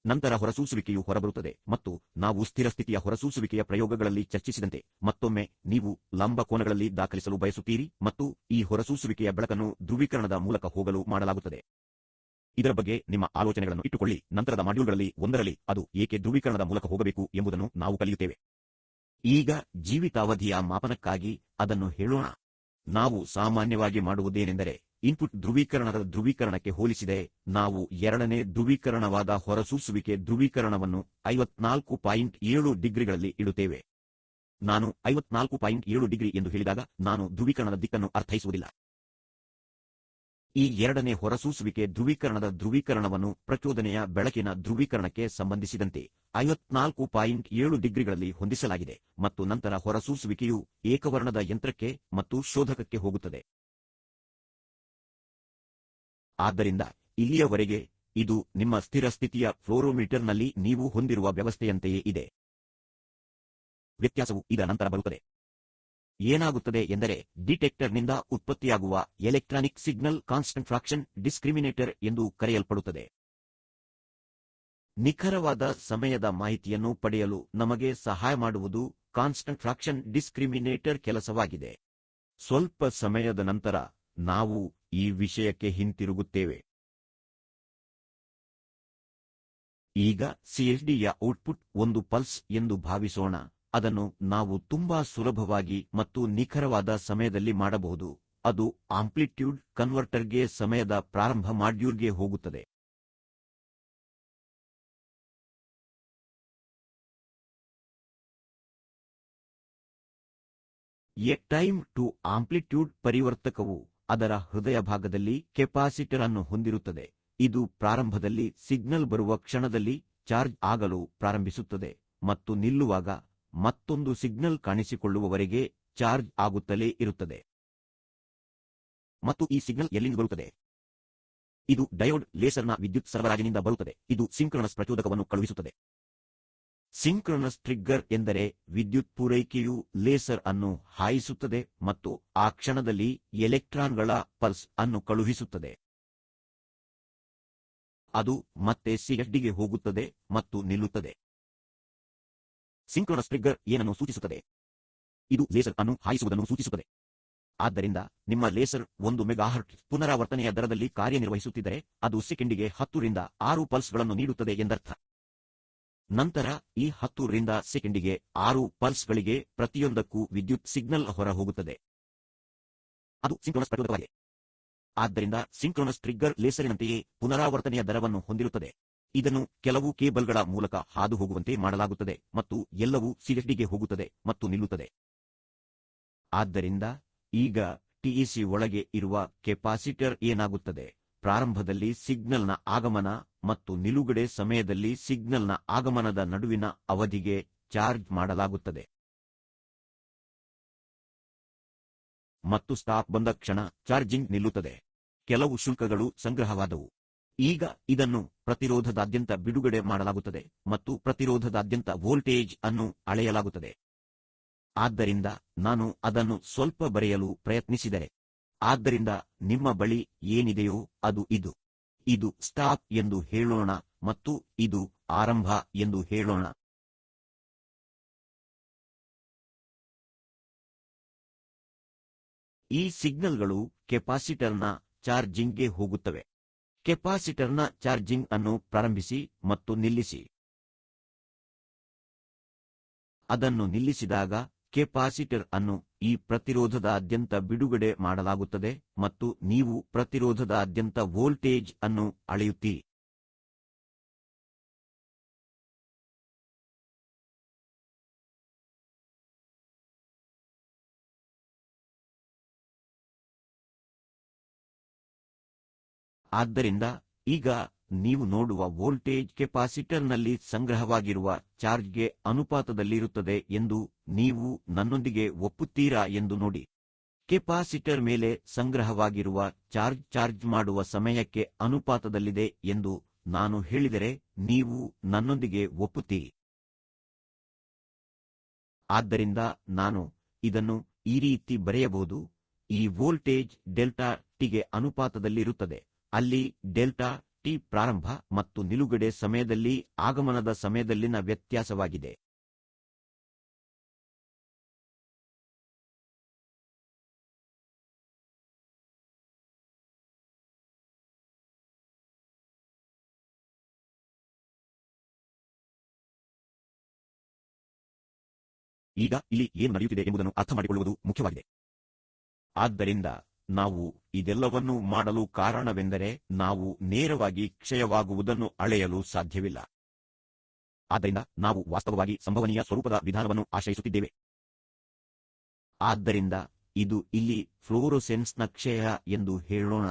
ನಂತರ ಹೊರಸೂಸುವಿಕೆಯು ಹೊರಬರುತ್ತದೆ ಮತ್ತು ನಾವು ಸ್ಥಿರ ಸ್ಥಿತಿಯ ಹೊರಸೂಸುವಿಕೆಯ ಪ್ರಯೋಗಗಳಲ್ಲಿ ಚರ್ಚಿಸಿದಂತೆ ಮತ್ತೊಮ್ಮೆ ನೀವು ಲಂಬ ಕೋನಗಳಲ್ಲಿ ದಾಖಲಿಸಲು ಬಯಸುತ್ತೀರಿ ಮತ್ತು ಈ ಹೊರಸೂಸುವಿಕೆಯ ಬೆಳಕನ್ನು ಧ್ರುವೀಕರಣದ ಮೂಲಕ ಹೋಗಲು ಮಾಡಲಾಗುತ್ತದೆ. ಇದರ ಬಗ್ಗೆ ನಿಮ್ಮ ಆಲೋಚನೆಗಳನ್ನು ಇಟ್ಟುಕೊಳ್ಳಿ. ನಂತರದ ಮಾಡ್ಯೂಲ್ಗಳಲ್ಲಿ ಒಂದರಲ್ಲಿ ಅದು ಏಕೆ ಧ್ರುವೀಕರಣದ ಮೂಲಕ ಹೋಗಬೇಕು ಎಂಬುದನ್ನು ನಾವು ಕಲಿಯುತ್ತೇವೆ. ಈಗ ಜೀವಿತಾವಧಿಯ ಮಾಪನಕ್ಕಾಗಿ ಅದನ್ನು ಹೇಳೋಣ. ನಾವು ಸಾಮಾನ್ಯವಾಗಿ ಮಾಡುವುದೇನೆಂದರೆ, ಇನ್ಪುಟ್ ಧ್ರುವೀಕರಣದ ಧ್ರುವೀಕರಣಕ್ಕೆ ಹೋಲಿಸಿದರೆ ನಾವು ಎರಡನೇ ಧ್ರುವೀಕರಣವಾದ ಹೊರಸೂಸುವಿಕೆ ಧ್ರುವೀಕರಣವನ್ನು 54.7 ಡಿಗ್ರಿಗಳಲ್ಲಿ ಇಡುತ್ತೇವೆ. ನಾನು 54.7 ಡಿಗ್ರಿ ಎಂದು ಹೇಳಿದಾಗ ನಾನು ಧ್ರುವೀಕರಣದ ದಿಕ್ಕನ್ನು ಅರ್ಥೈಸುವುದಿಲ್ಲ. ಈ ಎರಡನೇ ಹೊರಸೂಸುವಿಕೆ ಧ್ರುವೀಕರಣದ ಧ್ರುವೀಕರಣವನ್ನು ಪ್ರಚೋದನೆಯ ಬೆಳಕಿನ ಧ್ರುವೀಕರಣಕ್ಕೆ ಸಂಬಂಧಿಸಿದಂತೆ 54.7 ಡಿಗ್ರಿಗಳಲ್ಲಿ ಹೊಂದಿಸಲಾಗಿದೆ ಮತ್ತು ನಂತರ ಹೊರಸೂಸುವಿಕೆಯು ಏಕವರ್ಣದ ಯಂತ್ರಕ್ಕೆ ಮತ್ತು ಶೋಧಕಕ್ಕೆ ಹೋಗುತ್ತದೆ. ಆದ್ದರಿಂದ ಇಲ್ಲಿಯವರೆಗೆ ಇದು ನಿಮ್ಮ ಸ್ಥಿರ ಸ್ಥಿತಿಯ ಫ್ಲೋರೋಮೀಟರ್ನಲ್ಲಿ ನೀವು ಹೊಂದಿರುವ ವ್ಯವಸ್ಥೆಯಂತೆಯೇ ಇದೆ. ವ್ಯತ್ಯಾಸವು ಇದರ ನಂತರ ಬರುತ್ತದೆ. ಏನಾಗುತ್ತದೆ ಎಂದರೆ, ಡಿಟೆಕ್ಟರ್ನಿಂದ ಉತ್ಪತ್ತಿಯಾಗುವ ಎಲೆಕ್ಟ್ರಾನಿಕ್ ಸಿಗ್ನಲ್ ಕಾನ್ಸ್ಟಂಟ್ ಫ್ರಾಕ್ಷನ್ ಡಿಸ್ಕ್ರಿಮಿನೇಟರ್ ಎಂದು ಕರೆಯಲ್ಪಡುತ್ತದೆ. ನಿಖರವಾದ ಸಮಯದ ಮಾಹಿತಿಯನ್ನು ಪಡೆಯಲು ನಮಗೆ ಸಹಾಯ ಮಾಡುವುದು ಕಾನ್ಸ್ಟಂಟ್ ಫ್ರಾಕ್ಷನ್ ಡಿಸ್ಕ್ರಿಮಿನೇಟರ್ ಕೆಲಸವಾಗಿದೆ. ಸ್ವಲ್ಪ ಸಮಯದ ನಂತರ ನಾವು ಈ ವಿಷಯಕ್ಕೆ ಹಿಂತಿರುಗುತ್ತೇವೆ. ಈಗ ಸಿಎಫ್ಡಿಯ ಔಟ್ಪುಟ್ ಒಂದು ಪಲ್ಸ್ ಎಂದು ಭಾವಿಸೋಣ. ಅದನ್ನು ನಾವು ತುಂಬಾ ಸುಲಭವಾಗಿ ಮತ್ತು ನಿಖರವಾದ ಸಮಯದಲ್ಲಿ ಮಾಡಬಹುದು. ಅದು ಆಂಪ್ಲಿಟ್ಯೂಡ್ ಕನ್ವರ್ಟರ್ಗೆ ಸಮಯದ ಪ್ರಾರಂಭ ಮಾಡ್ಯೂಲ್ಗೆ ಹೋಗುತ್ತದೆ. ಎ ಟೈಮ್ ಟು ಆಂಪ್ಲಿಟ್ಯೂಡ್ ಪರಿವರ್ತಕವು ಅದರ ಹೃದಯ ಭಾಗದಲ್ಲಿ ಕೆಪಾಸಿಟರ್ ಅನ್ನು ಹೊಂದಿರುತ್ತದೆ. ಇದು ಪ್ರಾರಂಭದಲ್ಲಿ ಸಿಗ್ನಲ್ ಬರುವ ಕ್ಷಣದಲ್ಲಿ ಚಾರ್ಜ್ ಆಗಲು ಪ್ರಾರಂಭಿಸುತ್ತದೆ ಮತ್ತು ನಿಲ್ಲುವಾಗ ಮತ್ತೊಂದು ಸಿಗ್ನಲ್ ಕಾಣಿಸಿಕೊಳ್ಳುವವರೆಗೆ ಚಾರ್ಜ್ ಆಗುತ್ತಲೇ ಇರುತ್ತದೆ. ಮತ್ತು ಈ ಸಿಗ್ನಲ್ ಎಲ್ಲಿಂದ ಬರುತ್ತದೆ? ಇದು ಡಯೋಡ್ ಲೇಸರ್ನ ವಿದ್ಯುತ್ ಸರಬರಾಜಿನಿಂದ ಬರುತ್ತದೆ. ಇದು ಸಿಂಕ್ರೊನಸ್ ಪ್ರಚೋದಕವನ್ನು ಕಳುಹಿಸುತ್ತದೆ. ಸಿಂಕ್ರೊನಸ್ ಟ್ರಿಗ್ಗರ್ ಎಂದರೆ ವಿದ್ಯುತ್ ಪೂರೈಕೆಯು ಲೇಸರ್ ಅನ್ನು ಹಾಯಿಸುತ್ತದೆ ಮತ್ತು ಆ ಕ್ಷಣದಲ್ಲಿ ಎಲೆಕ್ಟ್ರಾನ್ಗಳ ಪಲ್ಸ್ ಅನ್ನು ಕಳುಹಿಸುತ್ತದೆ. ಅದು ಮತ್ತೆ ಸಿಎಫ್ಡಿಗೆ ಹೋಗುತ್ತದೆ ಮತ್ತು ನಿಲ್ಲುತ್ತದೆ. ಸಿಂಕ್ರೊನಸ್ ಟ್ರಿಗ್ಗರ್ ಏನನ್ನು ಸೂಚಿಸುತ್ತದೆ? ಇದು ಲೇಸರ್ ಅನ್ನು ಹಾಯಿಸುವುದನ್ನು ಸೂಚಿಸುತ್ತದೆ. ಆದ್ದರಿಂದ ನಿಮ್ಮ ಲೇಸರ್ 1 ಮೆಗಾಹರ್ಟ್ಜ್ ಪುನರಾವರ್ತನೆಯ ದರದಲ್ಲಿ ಕಾರ್ಯನಿರ್ವಹಿಸುತ್ತಿದ್ದರೆ ಅದು ಸೆಕೆಂಡಿಗೆ 10 ರಿಂದ 6 ಪಲ್ಸ್ಗಳನ್ನು ನೀಡುತ್ತದೆ ಎಂದರ್ಥ. ನಂತರ ಈ 10 ರಿಂದ ಸೆಕೆಂಡಿಗೆ 6 ಪಲ್ಸ್ಗಳಿಗೆ ಪ್ರತಿಯೊಂದಕ್ಕೂ ವಿದ್ಯುತ್ ಸಿಗ್ನಲ್ ಹೊರ ಹೋಗುತ್ತದೆ. ಅದು ಸಿಂಕ್ರೊನಸ್ ಪ್ರಚೋದಕವಾಗಿದೆ. ಆದ್ದರಿಂದ ಸಿಂಕ್ರೊನಸ್ ಟ್ರಿಗ್ಗರ್ ಲೇಸರಿನಂತೆಯೇ ಪುನರಾವರ್ತನೆಯ ದರವನ್ನು ಹೊಂದಿರುತ್ತದೆ. ಇದನ್ನು ಕೆಲವು ಕೇಬಲ್ಗಳ ಮೂಲಕ ಹಾದುಹೋಗುವಂತೆ ಮಾಡಲಾಗುತ್ತದೆ ಮತ್ತು ಎಲ್ಲವೂ ಸಿಎಫ್ಡಿಗೆ ಹೋಗುತ್ತದೆ ಮತ್ತು ನಿಲ್ಲುತ್ತದೆ. ಆದ್ದರಿಂದ ಈಗ ಟಿಇಸಿ ಒಳಗೆ ಇರುವ ಕೆಪಾಸಿಟರ್ ಏನಾಗುತ್ತದೆ? ಪ್ರಾರಂಭದಲ್ಲಿ ಸಿಗ್ನಲ್ನ ಆಗಮನ ಮತ್ತು ನಿಲುಗಡೆ ಸಮಯದಲ್ಲಿ ಸಿಗ್ನಲ್ನ ಆಗಮನದ ನಡುವಿನ ಅವಧಿಗೆ ಚಾರ್ಜ್ ಮಾಡಲಾಗುತ್ತದೆ. ಮತ್ತು ಸ್ಟಾಪ್ ಬಂದ ಕ್ಷಣ ಚಾರ್ಜಿಂಗ್ ನಿಲ್ಲುತ್ತದೆ. ಕೆಲವು ಶುಲ್ಕಗಳು ಸಂಗ್ರಹವಾದವು. ಈಗ ಇದನ್ನು ಪ್ರತಿರೋಧದಾದ್ಯಂತ ಬಿಡುಗಡೆ ಮಾಡಲಾಗುತ್ತದೆ ಮತ್ತು ಪ್ರತಿರೋಧದಾದ್ಯಂತ ವೋಲ್ಟೇಜ್ ಅನ್ನು ಅಳೆಯಲಾಗುತ್ತದೆ. ಆದ್ದರಿಂದ ನಾನು ಅದನ್ನು ಸ್ವಲ್ಪ ಬರೆಯಲು ಪ್ರಯತ್ನಿಸಿದರೆ, ಆದ್ದರಿಂದ ನಿಮ್ಮ ಬಳಿ ಏನಿದೆಯೋ ಅದು ಇದು. ಇದು ಸ್ಟಾಪ್ ಎಂದು ಹೇಳೋಣ ಮತ್ತು ಇದು ಆರಂಭ ಎಂದು ಹೇಳೋಣ. ಈ ಸಿಗ್ನಲ್ಗಳು ಕೆಪಾಸಿಟರ್ನ ಚಾರ್ಜಿಂಗ್ಗೆ ಹೋಗುತ್ತವೆ. ಕೆಪಾಸಿಟರ್ನ ಚಾರ್ಜಿಂಗ್ ಅನ್ನು ಪ್ರಾರಂಭಿಸಿ ಮತ್ತು ನಿಲ್ಲಿಸಿ. ಅದನ್ನು ನಿಲ್ಲಿಸಿದಾಗ ಕೆಪಾಸಿಟರ್ ಅನ್ನು ಈ ಪ್ರತಿರೋಧದಾದ್ಯಂತ ಬಿಡುಗಡೆ ಮಾಡಲಾಗುತ್ತದೆ ಮತ್ತು ನೀವು ಪ್ರತಿರೋಧದಾದ್ಯಂತ ವೋಲ್ಟೇಜ್ ಅನ್ನು ಅಳೆಯುತ್ತೀರಿ. ಆದ್ದರಿಂದ ಈಗ ನೀವು ನೋಡುವ ವೋಲ್ಟೇಜ್ ಕೆಪಾಸಿಟರ್ನಲ್ಲಿ ಸಂಗ್ರಹವಾಗಿರುವ ಚಾರ್ಜ್ಗೆ ಅನುಪಾತದಲ್ಲಿರುತ್ತದೆ ಎಂದು ನೀವು ನನ್ನೊಂದಿಗೆ ಒಪ್ಪುತ್ತೀರಾ ಎಂದು ನೋಡಿ. ಕೆಪಾಸಿಟರ್ ಮೇಲೆ ಸಂಗ್ರಹವಾಗಿರುವ ಚಾರ್ಜ್ ಮಾಡುವ ಸಮಯಕ್ಕೆ ಅನುಪಾತದಲ್ಲಿದೆ ಎಂದು ನಾನು ಹೇಳಿದರೆ ನೀವು ನನ್ನೊಂದಿಗೆ ಒಪ್ಪುತ್ತೀರಿ. ಆದ್ದರಿಂದ ನಾನು ಇದನ್ನು ಈ ರೀತಿ ಬರೆಯಬಹುದು: ಈ ವೋಲ್ಟೇಜ್ ಡೆಲ್ಟಾ ಟಿಗೆ ಅನುಪಾತದಲ್ಲಿರುತ್ತದೆ, ಅಲ್ಲಿ ಡೆಲ್ಟಾ ಟಿ ಪ್ರಾರಂಭ ಮತ್ತು ನಿಲುಗಡೆ ಸಮಯದಲ್ಲಿ ಆಗಮನದ ಸಮಯದಲ್ಲಿನ ವ್ಯತ್ಯಾಸವಾಗಿದೆ. ಈಗ ಇಲ್ಲಿ ಏನು ನಡೆಯುತ್ತಿದೆ ಎಂಬುದನ್ನು ಅರ್ಥಮಾಡಿಕೊಳ್ಳುವುದು ಮುಖ್ಯವಾಗಿದೆ. ಆದ್ದರಿಂದ ನಾವು ಇದೆಲ್ಲವನ್ನೂ ಮಾಡಲು ಕಾರಣವೆಂದರೆ ನಾವು ನೇರವಾಗಿ ಕ್ಷಯವಾಗುವುದನ್ನು ಅಳೆಯಲು ಸಾಧ್ಯವಿಲ್ಲ. ಆದ್ದರಿಂದ ನಾವು ವಾಸ್ತವವಾಗಿ ಸಂಭವನೀಯ ಸ್ವರೂಪದ ವಿಧಾನವನ್ನು ಆಶ್ರಯಿಸುತ್ತಿದ್ದೇವೆ. ಆದ್ದರಿಂದ ಇದು ಇಲ್ಲಿ ಫ್ಲೋರೋಸೆನ್ಸ್ನ ಕ್ಷಯ ಎಂದು ಹೇಳೋಣ.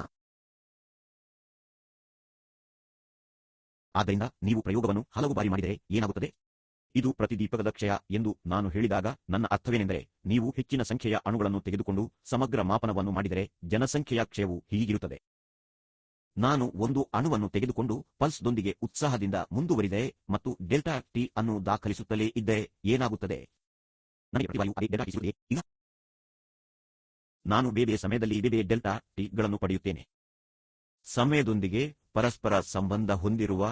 ಆದ್ದರಿಂದ ನೀವು ಪ್ರಯೋಗವನ್ನು ಹಲವು ಬಾರಿ ಮಾಡಿದರೆ ಏನಾಗುತ್ತದೆ? ಇದು ಪ್ರತಿದೀಪಕದ ಕ್ಷಯ ಎಂದು ನಾನು ಹೇಳಿದಾಗ ನನ್ನ ಅರ್ಥವೇನೆಂದರೆ, ನೀವು ಹೆಚ್ಚಿನ ಸಂಖ್ಯೆಯ ಅಣುಗಳನ್ನು ತೆಗೆದುಕೊಂಡು ಸಮಗ್ರ ಮಾಪನವನ್ನು ಮಾಡಿದರೆ ಜನಸಂಖ್ಯೆಯ ಕ್ಷಯವು ಹೀಗಿರುತ್ತದೆ. ನಾನು ಒಂದು ಅಣುವನ್ನು ತೆಗೆದುಕೊಂಡು ಪಲ್ಸ್ದೊಂದಿಗೆ ಉತ್ಸಾಹದಿಂದ ಮುಂದುವರಿದರೆ ಮತ್ತು ಡೆಲ್ಟಾ ಟಿ ಅನ್ನು ದಾಖಲಿಸುತ್ತಲೇ ಇದ್ದರೆ ಏನಾಗುತ್ತದೆ? ನನಗೆ ಪ್ರತಿವಾರಿಯೂ ಅದೇ ಡೆಲ್ಟಾ ಟಿ ಸಿಗುತ್ತದೆಯೇ? ಇಲ್ಲ. ನಾನು ಬೇರೆ ಸಮಯದಲ್ಲಿ ಬೇರೆ ಡೆಲ್ಟಾ ಟಿ ಗಳನ್ನು ಪಡೆಯುತ್ತೇನೆ. ಸಮಯದೊಂದಿಗೆ ಪರಸ್ಪರ ಸಂಬಂಧ ಹೊಂದಿರುವ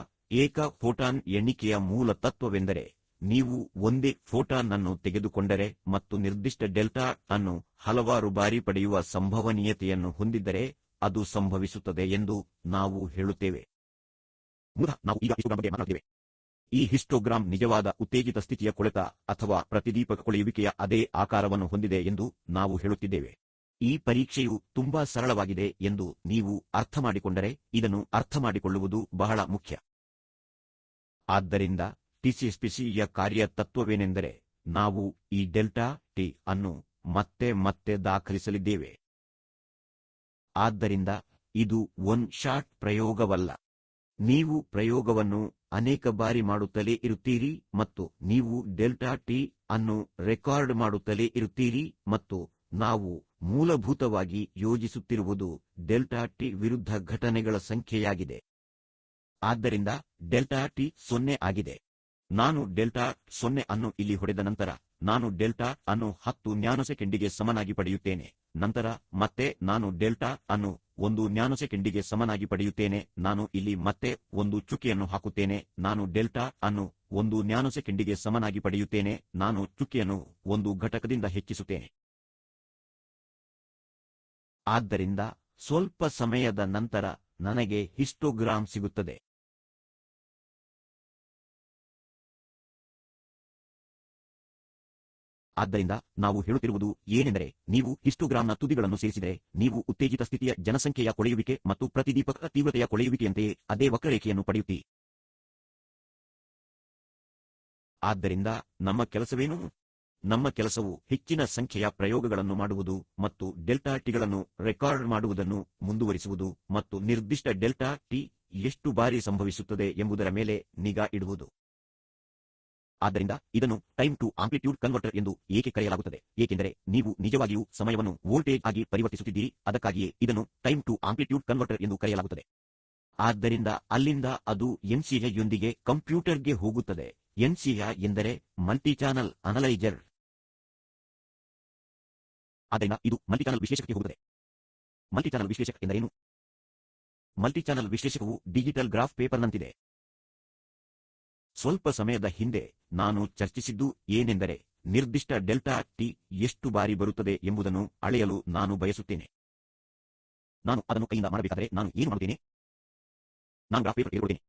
ಏಕ ಫೋಟಾನ್ ಎಣಿಕೆಯ ಮೂಲ ತತ್ವವೆಂದರೆ, ನೀವು ಒಂದೇ ಫೋಟಾನ್ ಅನ್ನು ತೆಗೆದುಕೊಂಡರೆ ಮತ್ತು ನಿರ್ದಿಷ್ಟ ಡೆಲ್ಟಾ ಅನ್ನು ಹಲವಾರು ಬಾರಿ ಪಡೆಯುವ ಸಂಭವನೀಯತೆಯನ್ನು ಹೊಂದಿದ್ದರೆ ಅದು ಸಂಭವಿಸುತ್ತದೆ ಎಂದು ನಾವು ಹೇಳುತ್ತೇವೆ. ಮೂಲತಃ ನಾವು ಈಗ ಹಿಸ್ಟೋಗ್ರಾಮ್ ಬಗ್ಗೆ ಮಾತನಾಡುತ್ತೇವೆ. ಈ ಹಿಸ್ಟೋಗ್ರಾಮ್ ನಿಜವಾದ ಉತ್ತೇಜಿತ ಸ್ಥಿತಿಯ ಕೊಳೆತ ಅಥವಾ ಪ್ರತಿದೀಪಕ ಕೊಳೆಯುವಿಕೆಯ ಅದೇ ಆಕಾರವನ್ನು ಹೊಂದಿದೆ ಎಂದು ನಾವು ಹೇಳುತ್ತಿದ್ದೇವೆ. ಈ ಪರೀಕ್ಷೆಯು ತುಂಬಾ ಸರಳವಾಗಿದೆ ಎಂದು ನೀವು ಅರ್ಥಮಾಡಿಕೊಂಡರೆ ಇದನ್ನು ಅರ್ಥಮಾಡಿಕೊಳ್ಳುವುದು ಬಹಳ ಮುಖ್ಯ. ಆದ್ದರಿಂದ ಟಿಸಿಎಸ್ಪಿಸಿಯ ಕಾರ್ಯ ತತ್ವವೇನೆಂದರೆ, ನಾವು ಈ ಡೆಲ್ಟಾ ಟಿ ಅನ್ನು ಮತ್ತೆ ಮತ್ತೆ ದಾಖಲಿಸಲಿದ್ದೇವೆ. ಆದ್ದರಿಂದ ಇದು ಒನ್ ಶಾಟ್ ಪ್ರಯೋಗವಲ್ಲ. ನೀವು ಪ್ರಯೋಗವನ್ನು ಅನೇಕ ಬಾರಿ ಮಾಡುತ್ತಲೇ ಇರುತ್ತೀರಿ ಮತ್ತು ನೀವು ಡೆಲ್ಟಾ ಟಿ ಅನ್ನು ರೆಕಾರ್ಡ್ ಮಾಡುತ್ತಲೇ ಇರುತ್ತೀರಿ ಮತ್ತು ನಾವು ಮೂಲಭೂತವಾಗಿ ಯೋಜಿಸುತ್ತಿರುವುದು ಡೆಲ್ಟಾ ಟಿ ವಿರುದ್ಧ ಘಟನೆಗಳ ಸಂಖ್ಯೆಯಾಗಿದೆ. ಆದ್ದರಿಂದ ಡೆಲ್ಟಾ ಟಿ 0 ಆಗಿದೆ. ನಾನು ಡೆಲ್ಟಾ 0 ಅನ್ನು ಇಲ್ಲಿ ಹೊಡೆದ ನಂತರ ನಾನು ಡೆಲ್ಟಾ ಅನ್ನು 10 ನ್ಯಾನೊಸೆಕೆಂಡಿಗೆ ಸಮನಾಗಿ ಪಡೆಯುತ್ತೇನೆ. ನಂತರ ಮತ್ತೆ ನಾನು ಡೆಲ್ಟಾ ಅನ್ನು 1 ನ್ಯಾನೊಸೆಕೆಂಡಿಗೆ ಸಮನಾಗಿ ಪಡೆಯುತ್ತೇನೆ. ನಾನು ಇಲ್ಲಿ ಮತ್ತೆ ಒಂದು ಚುಕ್ಕೆಯನ್ನು ಹಾಕುತ್ತೇನೆ. ನಾನು ಡೆಲ್ಟಾ ಅನ್ನು 1 ನ್ಯಾನೊಸೆಕೆಂಡಿಗೆ ಸಮನಾಗಿ ಪಡೆಯುತ್ತೇನೆ. ನಾನು ಚುಕ್ಕೆಯನ್ನು ಒಂದು ಘಟಕದಿಂದ ಹೆಚ್ಚಿಸುತ್ತೇನೆ. ಆದ್ದರಿಂದ ಸ್ವಲ್ಪ ಸಮಯದ ನಂತರ ನನಗೆ ಹಿಸ್ಟೋಗ್ರಾಮ್ ಸಿಗುತ್ತದೆ. ಆದ್ದರಿಂದ ನಾವು ಹೇಳುತ್ತಿರುವುದು ಏನೆಂದರೆ, ನೀವು ಹಿಸ್ಟೋಗ್ರಾಮ್ನ ತುದಿಗಳನ್ನು ಸೇರಿಸಿದರೆ ನೀವು ಉತ್ತೇಜಿತ ಸ್ಥಿತಿಯ ಜನಸಂಖ್ಯೆಯ ಕೊಳೆಯುವಿಕೆ ಮತ್ತು ಪ್ರತಿದೀಪಕ ತೀವ್ರತೆಯ ಕೊಳೆಯುವಿಕೆಯಂತೆಯೇ ಅದೇ ವಕ್ರರೇಖೆಯನ್ನು ಪಡೆಯುತ್ತೀರಿ. ಆದ್ದರಿಂದ ನಮ್ಮ ಕೆಲಸವೇನು? ನಮ್ಮ ಕೆಲಸವು ಹೆಚ್ಚಿನ ಸಂಖ್ಯೆಯ ಪ್ರಯೋಗಗಳನ್ನು ಮಾಡುವುದು ಮತ್ತು ಡೆಲ್ಟಾ ಟಿಗಳನ್ನು ರೆಕಾರ್ಡ್ ಮಾಡುವುದನ್ನು ಮುಂದುವರಿಸುವುದು ಮತ್ತು ನಿರ್ದಿಷ್ಟ ಡೆಲ್ಟಾ ಟಿ ಎಷ್ಟು ಬಾರಿ ಸಂಭವಿಸುತ್ತದೆ ಎಂಬುದರ ಮೇಲೆ ನಿಗಾ ಇಡುವುದು. ಆದ್ದರಿಂದ ಇದನ್ನು ಟೈಮ್ ಟು ಆಂಪ್ಲಿಟ್ಯೂಡ್ ಕನ್ವರ್ಟರ್ ಎಂದು ಏಕೆ ಕರೆಯಲಾಗುತ್ತದೆ? ಏಕೆಂದರೆ ನೀವು ನಿಜವಾಗಿಯೂ ಸಮಯವನ್ನು ವೋಲ್ಟೇಜ್ ಆಗಿ ಪರಿವರ್ತಿಸುತ್ತಿದ್ದೀರಿ. ಅದಕ್ಕಾಗಿಯೇ ಇದನ್ನು ಟೈಮ್ ಟು ಆಂಪ್ಲಿಟ್ಯೂಡ್ ಕನ್ವರ್ಟರ್ ಎಂದು ಕರೆಯಲಾಗುತ್ತದೆ. ಆದ್ದರಿಂದ ಅಲ್ಲಿಂದ ಅದು ಎನ್ಸಿಎ ಯೊಂದಿಗೆ ಕಂಪ್ಯೂಟರ್ಗೆ ಹೋಗುತ್ತದೆ. ಎನ್ಸಿಎ ಎಂದರೆ ಮಲ್ಟಿಚಾನಲ್ ಅನಲೈಜರ್. ಆದ್ದರಿಂದ ಇದು ಮಲ್ಟಿಚಾನಲ್ ವಿಶ್ಲೇಷಕಕ್ಕೆ ಹೋಗುತ್ತದೆ. ಮಲ್ಟಿಚಾನಲ್ ವಿಶ್ಲೇಷಕ ಎಂದರೇನು? ಮಲ್ಟಿಚಾನಲ್ ವಿಶ್ಲೇಷಕವು ಡಿಜಿಟಲ್ ಗ್ರಾಫ್ ಪೇಪರ್ನಂತಿದೆ. ಸ್ವಲ್ಪ ಸಮಯದ ಹಿಂದೆ ನಾನು ಚರ್ಚಿಸಿದ್ದು ಏನೆಂದರೆ, ನಿರ್ದಿಷ್ಟ ಡೆಲ್ಟಾ ಟಿ ಎಷ್ಟು ಬಾರಿ ಬರುತ್ತದೆ ಎಂಬುದನ್ನು ಅಳೆಯಲು ನಾನು ಬಯಸುತ್ತೇನೆ. ನಾನು ಅದನ್ನು ಕೈಯಿಂದ ಮಾಡಬೇಕಾದರೆ ನಾನು ಏನು ಮಾಡುತ್ತೇನೆ? ನಾನು ಗ್ರಾಫ್ ಪೇಪರ್ ತೆಗೆದುಕೊಳ್ಳುತ್ತೇನೆ.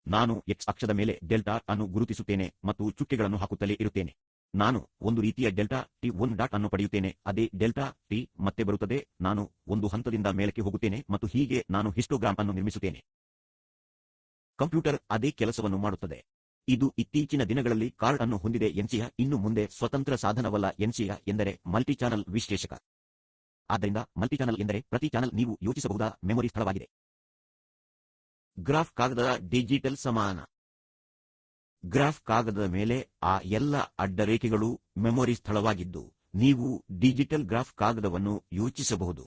ನಾನು ಎಕ್ಸ್ ಅಕ್ಷದ ಮೇಲೆ ಡೆಲ್ಟಾ ಅನ್ನು ಗುರುತಿಸುತ್ತೇನೆ ಮತ್ತು ಚುಕ್ಕೆಗಳನ್ನು ಹಾಕುತ್ತಲೇ ಇರುತ್ತೇನೆ. ನಾನು ಒಂದು ರೀತಿಯ ಡೆಲ್ಟಾ ಟಿ 1 ಡಾಟ್ ಅನ್ನು ಪಡೆಯುತ್ತೇನೆ. ಅದೇ ಡೆಲ್ಟಾ ಟಿ ಮತ್ತೆ ಬರುತ್ತದೆ. ನಾನು ಒಂದು ಹಂತದಿಂದ ಮೇಲಕ್ಕೆ ಹೋಗುತ್ತೇನೆ ಮತ್ತು ಹೀಗೆ ನಾನು ಹಿಸ್ಟೋಗ್ರಾಮ್ ಅನ್ನು ನಿರ್ಮಿಸುತ್ತೇನೆ. ಕಂಪ್ಯೂಟರ್ ಅದೇ ಕೆಲಸವನ್ನು ಮಾಡುತ್ತದೆ. ಇದು ಇತ್ತೀಚಿನ ದಿನಗಳಲ್ಲಿ ಕಾರ್ಡ್ ಅನ್ನು ಹೊಂದಿದೆ. ಎನ್ಸಿಎ ಇನ್ನು ಮುಂದೆ ಸ್ವತಂತ್ರ ಸಾಧನವಲ್ಲ. ಎನ್ಸಿಎ ಎಂದರೆ ಮಲ್ಟಿಚಾನಲ್ ವಿಶ್ಲೇಷಕ. ಆದ್ದರಿಂದ ಮಲ್ಟಿಚಾನಲ್ ಎಂದರೆ ಪ್ರತಿ ಚಾನಲ್ ನೀವು ಯೋಚಿಸಬಹುದಾದ ಮೆಮೊರಿ ಸ್ಥಳವಾಗಿದೆ. ಗ್ರಾಫ್ ಕಾಗದದ ಡಿಜಿಟಲ್ ಸಮಾನ. ಗ್ರಾಫ್ ಕಾಗದದ ಮೇಲೆ ಆ ಎಲ್ಲ ಅಡ್ಡರೇಖೆಗಳು ಮೆಮೊರಿ ಸ್ಥಳವಾಗಿದ್ದು, ನೀವು ಡಿಜಿಟಲ್ ಗ್ರಾಫ್ ಕಾಗದವನ್ನು ಯೋಚಿಸಬಹುದು.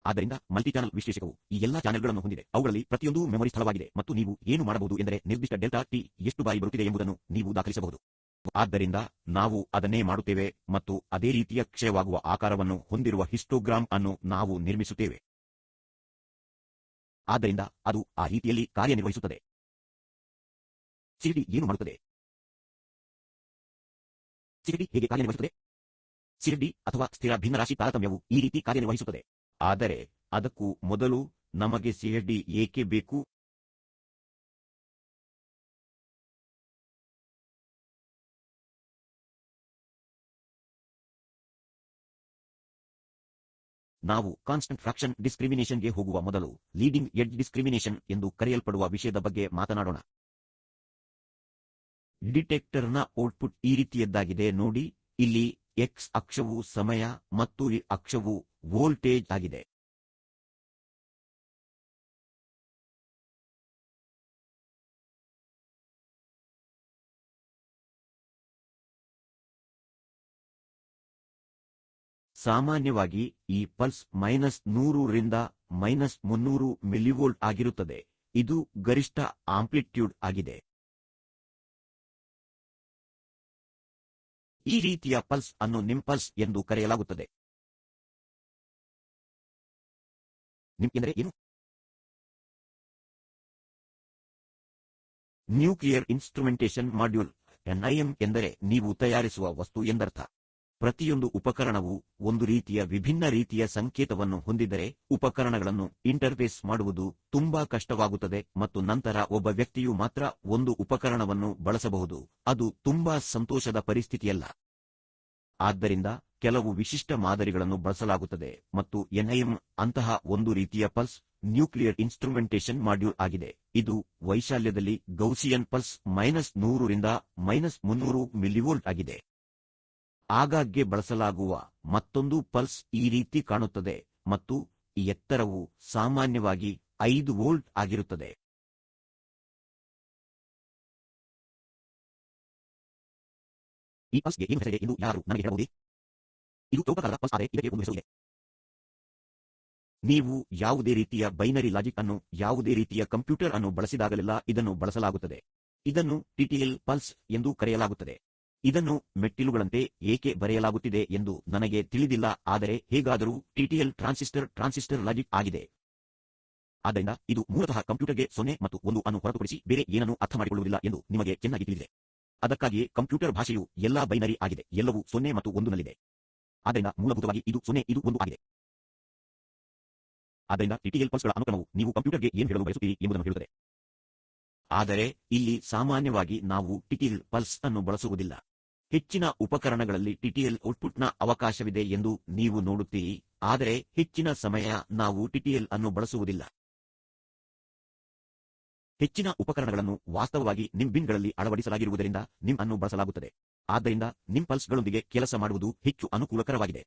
ಆದ್ದರಿಂದ ಮಲ್ಟಿಚಾನಲ್ ವಿಶ್ಲೇಷಕವು ಈ ಎಲ್ಲಾ ಚಾನೆಲ್ಗಳನ್ನು ಹೊಂದಿದೆ. ಅವುಗಳಲ್ಲಿ ಪ್ರತಿಯೊಂದೂ ಮೆಮೊರಿ ಸ್ಥಳವಾಗಿದೆ ಮತ್ತು ನೀವು ಏನು ಮಾಡಬಹುದು ಎಂದರೆ ನಿರ್ದಿಷ್ಟ ಡೆಲ್ಟಾ ಟಿ ಎಷ್ಟು ಬಾರಿ ಬರುತ್ತಿದೆ ಎಂಬುದನ್ನು ನೀವು ದಾಖಲಿಸಬಹುದು. ಆದ್ದರಿಂದ ನಾವು ಅದನ್ನೇ ಮಾಡುತ್ತೇವೆ ಮತ್ತು ಅದೇ ರೀತಿಯ ಕ್ಷಯವಾಗುವ ಆಕಾರವನ್ನು ಹೊಂದಿರುವ ಹಿಸ್ಟೋಗ್ರಾಮ್ ಅನ್ನು ನಾವು ನಿರ್ಮಿಸುತ್ತೇವೆ. ಆದ್ದರಿಂದ ಅದು ಆ ರೀತಿಯಲ್ಲಿ ಕಾರ್ಯನಿರ್ವಹಿಸುತ್ತದೆ. ಸಿಡಿ ಏನು ಮಾಡುತ್ತದೆ? ಸಿಡಿ ಹೇಗೆ ಕಾರ್ಯನಿರ್ವಹಿಸುತ್ತದೆ? ಸಿಡಿ ಅಥವಾ ಸ್ಥಿರ ಭಿನ್ನರಾಶಿ ತಾರತಮ್ಯವು ಈ ರೀತಿ ಕಾರ್ಯನಿರ್ವಹಿಸುತ್ತದೆ. ಆದರೆ ಅದಕ್ಕೂ ಮೊದಲು ನಮಗೆ ಸಿಡಿ ಏಕೆ ಬೇಕು? ನಾವು ಕಾನ್ಸ್ಟಂಟ್ ಫ್ರಾಕ್ಷನ್ ಡಿಸ್ಕ್ರಿಮಿನೇಷನ್ಗೆ ಹೋಗುವ ಮೊದಲು ಲೀಡಿಂಗ್ ಎಡ್ಜ್ ಡಿಸ್ಕ್ರಿಮಿನೇಷನ್ ಎಂದು ಕರೆಯಲ್ಪಡುವ ವಿಷಯದ ಬಗ್ಗೆ ಮಾತನಾಡೋಣ. ಡಿಟೆಕ್ಟರ್ನ ಔಟ್ಪುಟ್ ಈ ರೀತಿಯದ್ದಾಗಿದೆ ನೋಡಿ. ಇಲ್ಲಿ ಎಕ್ಸ್ ಅಕ್ಷವು ಸಮಯ ಮತ್ತು y ಅಕ್ಷವು ವೋಲ್ಟೇಜ್ ಆಗಿದೆ. ಸಾಮಾನ್ಯವಾಗಿ ಈ ಪಲ್ಸ್ -100 ರಿಂದ -300 ಮಿಲಿವೋಲ್ಟ್ ಆಗಿರುತ್ತದೆ. ಇದು ಗರಿಷ್ಠ ಆಂಪ್ಲಿಟ್ಯೂಡ್ ಆಗಿದೆ. ಈ ರೀತಿಯ ಪಲ್ಸ್ ಅನ್ನು ನಿಂಪಲ್ಸ್ ಎಂದು ಕರೆಯಲಾಗುತ್ತದೆ. ನಿಮ್ ಎಂದರೆ ಏನು? Nuclear instrumentation module. NIM ಎಂದರೆ ನೀವು ತಯಾರಿಸುವ ವಸ್ತು ಎಂದರ್ಥ. ಪ್ರತಿಯೊಂದು ಉಪಕರಣವು ಒಂದು ರೀತಿಯ ವಿಭಿನ್ನ ರೀತಿಯ ಸಂಕೇತವನ್ನು ಹೊಂದಿದ್ದರೆ ಉಪಕರಣಗಳನ್ನು ಇಂಟರ್ಫೇಸ್ ಮಾಡುವುದು ತುಂಬಾ ಕಷ್ಟವಾಗುತ್ತದೆ ಮತ್ತು ನಂತರ ಒಬ್ಬ ವ್ಯಕ್ತಿಯು ಮಾತ್ರ ಒಂದು ಉಪಕರಣವನ್ನು ಬಳಸಬಹುದು. ಅದು ತುಂಬಾ ಸಂತೋಷದ ಪರಿಸ್ಥಿತಿಯಲ್ಲ. ಆದ್ದರಿಂದ ಕೆಲವು ವಿಶಿಷ್ಟ ಮಾದರಿಗಳನ್ನು ಬಳಸಲಾಗುತ್ತದೆ ಮತ್ತು NIM ಅಂತಹ ಒಂದು ರೀತಿಯ ಪಲ್ಸ್ ನ್ಯೂಕ್ಲಿಯರ್ ಇನ್ಸ್ಟ್ರುಮೆಂಟೇಷನ್ ಮಾಡ್ಯೂಲ್ ಆಗಿದೆ. ಇದು ವೈಶಾಲ್ಯದಲ್ಲಿ ಗೌಸಿಯನ್ ಪಲ್ಸ್ -100 ರಿಂದ -300 ಮಿಲಿವೋಲ್ಟ್ ಆಗಿದೆ. ಆಗಾಗ್ಗೆ ಬಳಸಲಾಗುವ ಮತ್ತೊಂದು ಪಲ್ಸ್ ಈ ರೀತಿ ಕಾಣುತ್ತದೆ ಮತ್ತು ಈ ಎತ್ತರವು ಸಾಮಾನ್ಯವಾಗಿ 5 ವೋಲ್ಟ್ ಆಗಿರುತ್ತದೆ. ಈ ಪಲ್ಸ್ಗೆ ಏನು ಹೆಸರಿದೆ ಎಂದು ಯಾರು ನನಗೆ ಹೇಳಬಹುದೇ? ಇದು ಚೌಕಾಕಾರದ ಪಲ್ಸ್ ಆದರೆ ಇದಕ್ಕೆ ಒಂದು ಹೆಸರು ಇದೆ. ನೀವು ಯಾವುದೇ ರೀತಿಯ ಬೈನರಿ ಲಾಜಿಕ್ ಅನ್ನು ಯಾವುದೇ ರೀತಿಯ ಕಂಪ್ಯೂಟರ್ ಅನ್ನು ಬಳಸಿದಾಗಲೆಲ್ಲ ಇದನ್ನು ಬಳಸಲಾಗುತ್ತದೆ. ಇದನ್ನು TTL ಪಲ್ಸ್ ಎಂದು ಕರೆಯಲಾಗುತ್ತದೆ. ಇದನ್ನು ಮೆಟ್ಟಿಲುಗಳಂತೆ ಏಕೆ ಬರೆಯಲಾಗುತ್ತಿದೆ ಎಂದು ನನಗೆ ತಿಳಿದಿಲ್ಲ, ಆದರೆ ಹೇಗಾದರೂ TTL ಟ್ರಾನ್ಸಿಸ್ಟರ್ ಲಾಜಿಕ್ ಆಗಿದೆ. ಆದ್ದರಿಂದ ಇದು ಮೂಲತಃ ಕಂಪ್ಯೂಟರ್ಗೆ 0 ಮತ್ತು 1 ಅನ್ನು ಹೊರತುಪಡಿಸಿ ಬೇರೆ ಏನನ್ನೂ ಅರ್ಥಮಾಡಿಕೊಳ್ಳುವುದಿಲ್ಲ ಎಂದು ನಿಮಗೆ ಚೆನ್ನಾಗಿ ತಿಳಿದಿದೆ. ಅದಕ್ಕಾಗಿಯೇ ಕಂಪ್ಯೂಟರ್ ಭಾಷೆಯು ಎಲ್ಲಾ ಬೈನರಿ ಆಗಿದೆ, ಎಲ್ಲವೂ 0 ಮತ್ತು 1 ನಲ್ಲಿದೆ. ಆದ್ದರಿಂದ ಮೂಲಭೂತವಾಗಿ ಇದು 0 ಇದು 1 ಆಗಿದೆ. ಆದ್ದರಿಂದ TTL ಪಲ್ಸ್ಗಳ ಅನುಕ್ರಮವು ನೀವು ಕಂಪ್ಯೂಟರ್ಗೆ ಏನು ಹೇಳಲು ಬಯಸುತ್ತೀರಿ ಎಂಬುದನ್ನು ಹೇಳುತ್ತದೆ. ಆದರೆ ಇಲ್ಲಿ ಸಾಮಾನ್ಯವಾಗಿ ನಾವು TTL ಪಲ್ಸ್ ಅನ್ನು ಬಳಸುವುದಿಲ್ಲ. ಹೆಚ್ಚಿನ ಉಪಕರಣಗಳಲ್ಲಿ TTL ಔಟ್ಪುಟ್ನ ಅವಕಾಶವಿದೆ ಎಂದು ನೀವು ನೋಡುತ್ತೀರಿ, ಆದರೆ ಹೆಚ್ಚಿನ ಸಮಯ ನಾವು TTL ಅನ್ನು ಬಳಸುವುದಿಲ್ಲ. ಹೆಚ್ಚಿನ ಉಪಕರಣಗಳನ್ನು ವಾಸ್ತವವಾಗಿ ನಿಮ್ ಬಿನ್ಗಳಲ್ಲಿ ಅಳವಡಿಸಲಾಗಿರುವುದರಿಂದ ನಿಮ್ ಅನ್ನು ಬಳಸಲಾಗುತ್ತದೆ. ಆದ್ದರಿಂದ ನಿಮ್ ಪಲ್ಸ್ಗಳೊಂದಿಗೆ ಕೆಲಸ ಮಾಡುವುದು ಹೆಚ್ಚು ಅನುಕೂಲಕರವಾಗಿದೆ.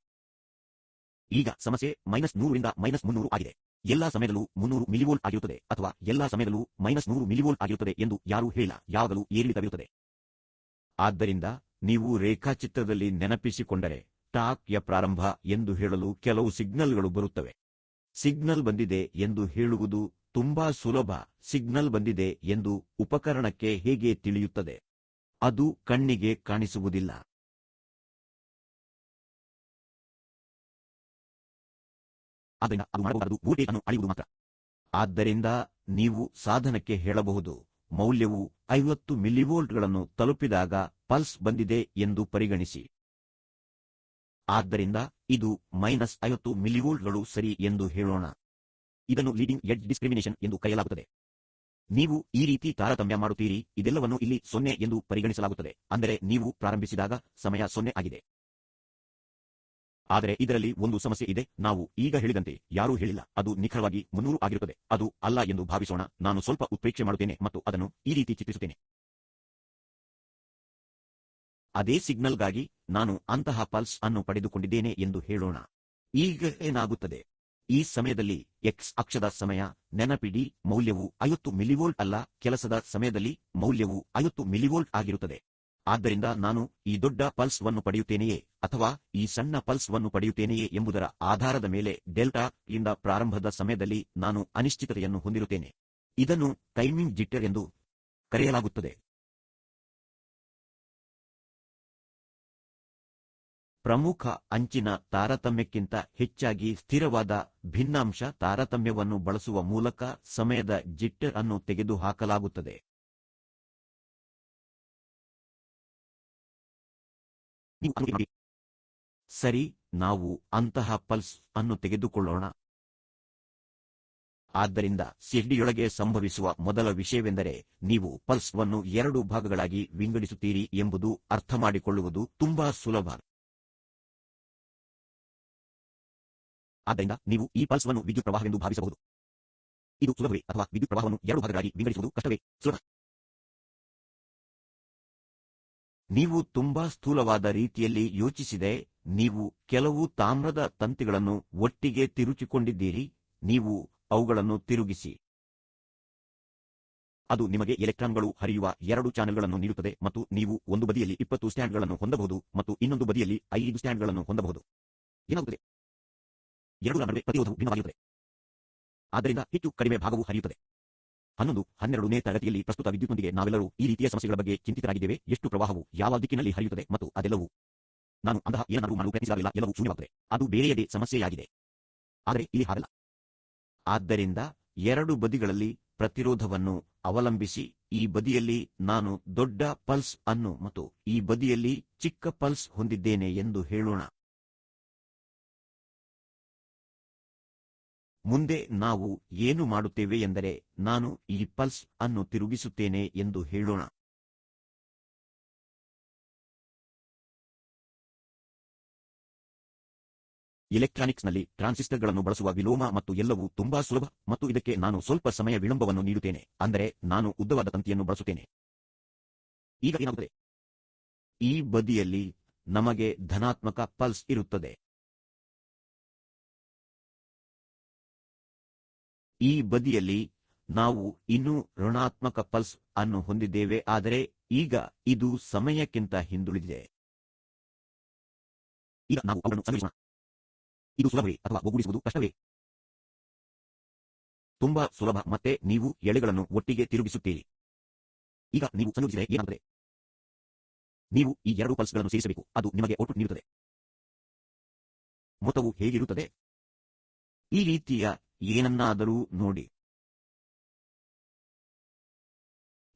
ಈಗ ಸಮಸ್ಯೆ -100 ರಿಂದ -300 ಆಗಿದೆ. ಎಲ್ಲಾ ಸಮಯದಲ್ಲೂ 300 ಮಿಲಿವೋಲ್ಟ್ ಆಗಿರುತ್ತದೆ ಅಥವಾ ಎಲ್ಲಾ ಸಮಯದಲ್ಲೂ -100 ಮಿಲಿವೋಲ್ಟ್ ಆಗಿರುತ್ತದೆ ಎಂದು ಯಾರೂ ಹೇಳಿಲ್ಲ. ಯಾವಾಗಲೂ ಏರಿಳಿತವಿರುತ್ತದೆ. ಆದ್ದರಿಂದ ನೀವು ರೇಖಾಚಿತ್ರದಲ್ಲಿ ನೆನಪಿಸಿಕೊಂಡರೆ ಟಾಕ್ ಯ ಪ್ರಾರಂಭ ಎಂದು ಹೇಳಲು ಕೆಲವು ಸಿಗ್ನಲ್ಗಳು ಬರುತ್ತವೆ. ಸಿಗ್ನಲ್ ಬಂದಿದೆ ಎಂದು ಹೇಳುವುದು ತುಂಬಾ ಸುಲಭ. ಸಿಗ್ನಲ್ ಬಂದಿದೆ ಎಂದು ಉಪಕರಣಕ್ಕೆ ಹೇಗೆ ತಿಳಿಯುತ್ತದೆ? ಅದು ಕಣ್ಣಿಗೆ ಕಾಣಿಸುವುದಿಲ್ಲ. ಆದ್ದರಿಂದ ಅದು ಮಾಡಬಹುದಾದದು ವೋಲ್ಟೇಜ್ ಅನ್ನು ಅಳೆಯುವುದು ಮಾತ್ರ. ಆದ್ದರಿಂದ ನೀವು ಸಾಧನಕ್ಕೆ ಹೇಳಬಹುದು, ಮೌಲ್ಯವು 50 ಮಿಲಿವೋಲ್ಟ್ಗಳನ್ನು ತಲುಪಿದಾಗ ಪಲ್ಸ್ ಬಂದಿದೆ ಎಂದು ಪರಿಗಣಿಸಿ. ಆದ್ದರಿಂದ ಇದು -50 ಮಿಲಿವೋಲ್ಟ್ಗಳು ಸರಿ ಎಂದು ಹೇಳೋಣ. ಇದನ್ನು ಲೀಡಿಂಗ್ ಎಡ್ಜ್ ಡಿಸ್ಕ್ರಿಮಿನೇಷನ್ ಎಂದು ಕರೆಯಲಾಗುತ್ತದೆ. ನೀವು ಈ ರೀತಿ ತಾರತಮ್ಯ ಮಾಡುತ್ತೀರಿ, ಇದೆಲ್ಲವನ್ನು ಇಲ್ಲಿ 0 ಎಂದು ಪರಿಗಣಿಸಲಾಗುತ್ತದೆ, ಅಂದರೆ ನೀವು ಪ್ರಾರಂಭಿಸಿದಾಗ ಸಮಯ 0 ಆಗಿದೆ. ಆದರೆ ಇದರಲ್ಲಿ ಒಂದು ಸಮಸ್ಯೆ ಇದೆ. ನಾವು ಈಗ ಹೇಳಿದಂತೆ ಯಾರೂ ಹೇಳಿಲ್ಲ ಅದು ನಿಖರವಾಗಿ 300 ಆಗಿರುತ್ತದೆ. ಅದು ಅಲ್ಲ ಎಂದು ಭಾವಿಸೋಣ. ನಾನು ಸ್ವಲ್ಪ ಉತ್ಪ್ರೇಕ್ಷೆ ಮಾಡುತ್ತೇನೆ ಮತ್ತು ಅದನ್ನು ಈ ರೀತಿ ಚಿತ್ರಿಸುತ್ತೇನೆ. ಅದೇ ಸಿಗ್ನಲ್ಗಾಗಿ ನಾನು ಅಂತಹ ಪಲ್ಸ್ ಅನ್ನು ಪಡೆದುಕೊಂಡಿದ್ದೇನೆ ಎಂದು ಹೇಳೋಣ. ಈಗ ಏನಾಗುತ್ತದೆ? ಈ ಸಮಯದಲ್ಲಿ ಎಕ್ಸ್ ಅಕ್ಷದ ಸಮಯ, ನೆನಪಿಡಿ, ಮೌಲ್ಯವು 50 ಮಿಲಿವೋಲ್ಟ್ ಅಲ್ಲ, ಕೆಲಸದ ಸಮಯದಲ್ಲಿ ಮೌಲ್ಯವು 50 ಮಿಲಿವೋಲ್ಟ್ ಆಗಿರುತ್ತದೆ. ಆದ್ದರಿಂದ ನಾನು ಈ ದೊಡ್ಡ ಪಲ್ಸ್ ವನ್ನು ಪಡೆಯುತ್ತೇನೆಯೇ ಅಥವಾ ಈ ಸಣ್ಣ ಪಲ್ಸ್ ವನ್ನು ಪಡೆಯುತ್ತೇನೆಯೇ ಎಂಬುದರ ಆಧಾರದ ಮೇಲೆ ಡೆಲ್ಟಾ ಯಿಂದ ಪ್ರಾರಂಭದ ಸಮಯದಲ್ಲಿ ನಾನು ಅನಿಶ್ಚಿತತೆಯನ್ನು ಹೊಂದಿರುತ್ತೇನೆ. ಇದನ್ನು ಟೈಮಿಂಗ್ ಜಿಟ್ಟರ್ ಎಂದು ಕರೆಯಲಾಗುತ್ತದೆ. ಪ್ರಮುಖ ಅಂಚಿನ ತಾರತಮ್ಯಕ್ಕಿಂತ ಹೆಚ್ಚಾಗಿ ಸ್ಥಿರವಾದ ಭಿನ್ನಾಂಶ ತಾರತಮ್ಯವನ್ನು ಬಳಸುವ ಮೂಲಕ ಸಮಯದ ಜಿಟ್ಟರ್ ಅನ್ನು ತೆಗೆದುಹಾಕಲಾಗುತ್ತದೆ. ನೀವು ಅದನ್ನು ಮಾಡಿ. ಸರಿ, ನಾವು ಅಂತಹ ಪಲ್ಸ್ ಅನ್ನು ತೆಗೆದುಕೊಳ್ಳೋಣ. ಆದ್ದರಿಂದ ಸಿಎಫ್ಡಿಯೊಳಗೆ ಸಂಭವಿಸುವ ಮೊದಲ ವಿಷಯವೆಂದರೆ ನೀವು ಪಲ್ಸ್ ವನ್ನು 2 ಭಾಗಗಳಾಗಿ ವಿಂಗಡಿಸುತ್ತೀರಿ ಎಂಬುದು ಅರ್ಥಮಾಡಿಕೊಳ್ಳುವುದು ತುಂಬಾ ಸುಲಭ. ಆದ್ದರಿಂದ ನೀವು ಈ ಪಲ್ಸ್ ವನ್ನು ವಿದ್ಯುತ್ ಪ್ರವಾಹವೆಂದು ಭಾವಿಸಬಹುದು. ಇದು ಸುಲಭವೇ ಅಥವಾ ವಿದ್ಯುತ್ ಪ್ರವಾಹವನ್ನು 2 ಭಾಗಗಳಾಗಿ ವಿಂಗಡಿಸುವುದು ಕಷ್ಟವೇ? ಸುಲಭ. ನೀವು ತುಂಬಾ ಸ್ಥೂಲವಾದ ರೀತಿಯಲ್ಲಿ ಯೋಚಿಸಿದೆ, ನೀವು ಕೆಲವು ತಾಮ್ರದ ತಂತಿಗಳನ್ನು ಒಟ್ಟಿಗೆ ತಿರುಚಿಕೊಂಡಿದ್ದೀರಿ, ನೀವು ಅವುಗಳನ್ನು ತಿರುಗಿಸಿ. ಅದು ನಿಮಗೆ ಎಲೆಕ್ಟ್ರಾನ್ಗಳು ಹರಿಯುವ 2 ಚಾನೆಲ್ಗಳನ್ನು ನೀಡುತ್ತದೆ ಮತ್ತು ನೀವು ಒಂದು ಬದಿಯಲ್ಲಿ 20 ಸ್ಟ್ಯಾಂಡ್ಗಳನ್ನು ಹೊಂದಬಹುದು ಮತ್ತು ಇನ್ನೊಂದು ಬದಿಯಲ್ಲಿ 5 ಸ್ಟ್ಯಾಂಡ್ಗಳನ್ನು ಹೊಂದಬಹುದು. ಏನಾಗುತ್ತದೆ? ಎರಡೂರ ನಡುವೆ ಪ್ರತಿರೋಧವು ಭಿನ್ನವಾಗಿರುತ್ತದೆ. ಆದ್ದರಿಂದ ಹೆಚ್ಚು ಕಡಿಮೆ ಭಾಗವು ಹರಿಯುತ್ತದೆ. 11, 12ನೇ ತರಗತಿಯಲ್ಲಿ ಪ್ರಸ್ತುತ ವಿದ್ಯುತ್ನೊಂದಿಗೆ ನಾವೆಲ್ಲರೂ ಈ ರೀತಿಯ ಸಮಸ್ಯೆಗಳ ಬಗ್ಗೆ ಚಿಂತಿತರಾಗಿದ್ದೇವೆ. ಎಷ್ಟು ಪ್ರವಾಹವು ಯಾವ ದಿಕ್ಕಿನಲ್ಲಿ ಹರಿಯುತ್ತದೆ ಮತ್ತು ಅದೆಲ್ಲವೂ. ನಾನು ಅಂತಹ ಏನನ್ನಾದರೂ ಮಾಡಲು ಪ್ರಯತ್ನಿಸಿದಾಗಲೆಲ್ಲ ಎಲ್ಲವೂ ಶೂನ್ಯವಾಗುತ್ತದೆ. ಅದು ಬೇರೆಯದೇ ಸಮಸ್ಯೆಯಾಗಿದೆ. ಆದರೆ ಇಲ್ಲಿ ಹಾಗಲ್ಲ. ಆದ್ದರಿಂದ 2 ಬದಿಗಳಲ್ಲಿ ಪ್ರತಿರೋಧವನ್ನು ಅವಲಂಬಿಸಿ ಈ ಬದಿಯಲ್ಲಿ ನಾನು ದೊಡ್ಡ ಪಲ್ಸ್ ಅನ್ನು ಮತ್ತು ಈ ಬದಿಯಲ್ಲಿ ಚಿಕ್ಕ ಪಲ್ಸ್ ಹೊಂದಿದ್ದೇನೆ ಎಂದು ಹೇಳೋಣ. ಮುಂದೆ ನಾವು ಏನು ಮಾಡುತ್ತೇವೆ ಎಂದರೆ ನಾನು ಈ ಪಲ್ಸ್ ಅನ್ನು ತಿರುಗಿಸುತ್ತೇನೆ ಎಂದು ಹೇಳೋಣ. ಎಲೆಕ್ಟ್ರಾನಿಕ್ಸ್ನಲ್ಲಿ ಟ್ರಾನ್ಸಿಸ್ಟರ್ಗಳನ್ನು ಬಳಸುವ ವಿಲೋಮ ಮತ್ತು ಎಲ್ಲವೂ ತುಂಬಾ ಸುಲಭ ಮತ್ತು ಇದಕ್ಕೆ ನಾನು ಸ್ವಲ್ಪ ಸಮಯ ವಿಳಂಬವನ್ನು ನೀಡುತ್ತೇನೆ, ಅಂದರೆ ನಾನು ಉದ್ದವಾದ ತಂತಿಯನ್ನು ಬಳಸುತ್ತೇನೆ. ಈಗ ಏನಾಗುತ್ತದೆ? ಈ ಬದಿಯಲ್ಲಿ ನಮಗೆ ಧನಾತ್ಮಕ ಪಲ್ಸ್ ಇರುತ್ತದೆ. ಈ ಬದಿಯಲ್ಲಿ ನಾವು ಇನ್ನೂ ಋಣಾತ್ಮಕ ಪಲ್ಸ್ ಅನ್ನು ಹೊಂದಿದ್ದೇವೆ, ಆದರೆ ಈಗ ಇದು ಸಮಯಕ್ಕಿಂತ ಹಿಂದುಳಿದಿದೆ. ಈಗ ನಾವು ಅವುಗಳನ್ನು ಸಂಯೋಜಿಸೋಣ. ಇದು ಸುಲಭವೇ ಅಥವಾ ಒಗ್ಗೂಡಿಸುವುದು ಕಷ್ಟವೇ? ತುಂಬಾ ಸುಲಭ. ಮತ್ತೆ ನೀವು ಎಳೆಗಳನ್ನು ಒಟ್ಟಿಗೆ ತಿರುಗಿಸುತ್ತೀರಿ. ಈಗ ನೀವು ಸಂಯೋಜಿಸಿದರೆ ಏನಾಗುತ್ತದೆ? ನೀವು ಈ 2 ಪಲ್ಸ್ಗಳನ್ನು ಸೇರಿಸಬೇಕು, ಅದು ನಿಮಗೆ ಔಟ್ಪುಟ್ ನೀಡುತ್ತದೆ. ಮೊತ್ತವು ಹೇಗಿರುತ್ತದೆ? ಈ ರೀತಿಯ ಏನನ್ನಾದರೂ ನೋಡಿ.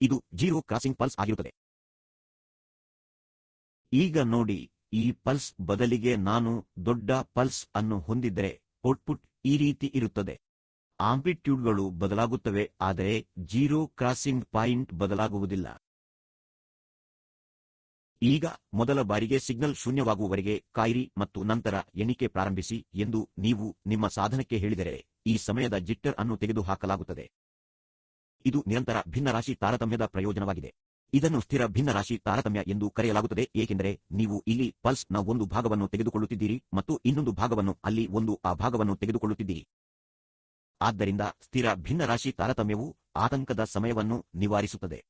ಇದು 0 ಕ್ರಾಸಿಂಗ್ ಪಲ್ಸ್ ಆಗಿರುತ್ತದೆ. ಈಗ ನೋಡಿ, ಈ ಪಲ್ಸ್ ಬದಲಿಗೆ ನಾನು ದೊಡ್ಡ ಪಲ್ಸ್ ಅನ್ನು ಹೊಂದಿದ್ದರೆ ಔಟ್ಪುಟ್ ಈ ರೀತಿ ಇರುತ್ತದೆ. ಆಂಪ್ಲಿಟ್ಯೂಡ್ಗಳು ಬದಲಾಗುತ್ತವೆ ಆದರೆ 0 ಕ್ರಾಸಿಂಗ್ ಪಾಯಿಂಟ್ ಬದಲಾಗುವುದಿಲ್ಲ. ಈಗ ಮೊದಲ ಬಾರಿಗೆ ಸಿಗ್ನಲ್ ಶೂನ್ಯವಾಗುವವರೆಗೆ ಕಾಯಿರಿ ಮತ್ತು ನಂತರ ಎಣಿಕೆ ಪ್ರಾರಂಭಿಸಿ ಎಂದು ನೀವು ನಿಮ್ಮ ಸಾಧನಕ್ಕೆ ಹೇಳಿದರೆ ಈ ಸಮಯದ ಜಿಟ್ಟರ್ ಅನ್ನು ತೆಗೆದುಹಾಕಲಾಗುತ್ತದೆ. ಇದು ನಿರಂತರ ಭಿನ್ನರಾಶಿ ತಾರತಮ್ಯದ ಪ್ರಯೋಜನವಾಗಿದೆ. ಇದನ್ನು ಸ್ಥಿರ ಭಿನ್ನರಾಶಿ ತಾರತಮ್ಯ ಎಂದು ಕರೆಯಲಾಗುತ್ತದೆ ಏಕೆಂದರೆ ನೀವು ಇಲ್ಲಿ ಪಲ್ಸ್ ನ ಒಂದು ಭಾಗವನ್ನು ತೆಗೆದುಕೊಳ್ಳುತ್ತಿದ್ದೀರಿ ಮತ್ತು ಇನ್ನೊಂದು ಭಾಗವನ್ನು ಅಲ್ಲಿ ಆ ಭಾಗವನ್ನು ತೆಗೆದುಕೊಳ್ಳುತ್ತಿದ್ದೀರಿ. ಆದ್ದರಿಂದ ಸ್ಥಿರ ಭಿನ್ನರಾಶಿ ತಾರತಮ್ಯವು ಆತಂಕದ ಸಮಯವನ್ನು ನಿವಾರಿಸುತ್ತದೆ.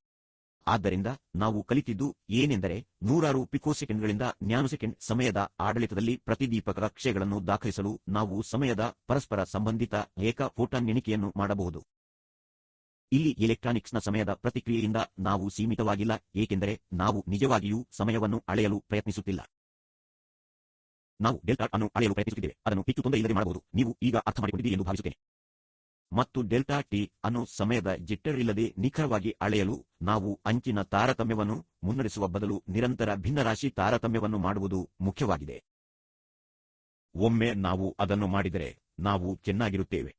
ಆದ್ದರಿಂದ ನಾವು ಕಲಿತಿದ್ದು ಏನೆಂದರೆ ನೂರಾರು ಪಿಕೋಸೆಕೆಂಡ್ಗಳಿಂದ ನ್ಯಾನೊಸೆಕೆಂಡ್ ಸಮಯದ ಆಡಳಿತದಲ್ಲಿ ಪ್ರತಿದೀಪಕ ಕ್ಷಯಗಳನ್ನು ದಾಖಲಿಸಲು ನಾವು ಸಮಯದ ಪರಸ್ಪರ ಸಂಬಂಧಿತ ಏಕ ಫೋಟಾನ್ ಎಣಿಕೆಯನ್ನು ಮಾಡಬಹುದು. ಇಲ್ಲಿ ಎಲೆಕ್ಟ್ರಾನಿಕ್ಸ್ನ ಸಮಯದ ಪ್ರತಿಕ್ರಿಯೆಯಿಂದ ನಾವು ಸೀಮಿತವಾಗಿಲ್ಲ ಏಕೆಂದರೆ ನಾವು ನಿಜವಾಗಿಯೂ ಸಮಯವನ್ನು ಅಳೆಯಲು ಪ್ರಯತ್ನಿಸುತ್ತಿಲ್ಲ. ನಾವು ಡೆಲ್ಟಾ ಅನ್ನು ಅಳೆಯಲು ಪ್ರಯತ್ನಿಸುತ್ತಿದ್ದೇವೆ. ಅದನ್ನು ಹೆಚ್ಚು ತೊಂದರೆಯಿಲ್ಲದೆ ಮಾಡಬಹುದು. ನೀವು ಈಗ ಅರ್ಥಮಾಡಿಕೊಂಡಿದ್ದೀರಿ ಎಂದು ಭಾವಿಸುತ್ತೇನೆ. ಮತ್ತು ಡೆಲ್ಟಾ ಟಿ ಅನ್ನು ಸಮಯದ ಜಿಟ್ಟರ್ ಇಲ್ಲದೆ ನಿಖರವಾಗಿ ಅಳೆಯಲು ನಾವು ಅಂಚಿನ ತಾರತಮ್ಯವನ್ನು ಮುನ್ನಡೆಸುವ ಬದಲು ನಿರಂತರ ಭಿನ್ನರಾಶಿ ತಾರತಮ್ಯವನ್ನು ಮಾಡುವುದು ಮುಖ್ಯವಾಗಿದೆ. ಒಮ್ಮೆ ನಾವು ಅದನ್ನು ಮಾಡಿದರೆ ನಾವು ಚೆನ್ನಾಗಿರುತ್ತೇವೆ.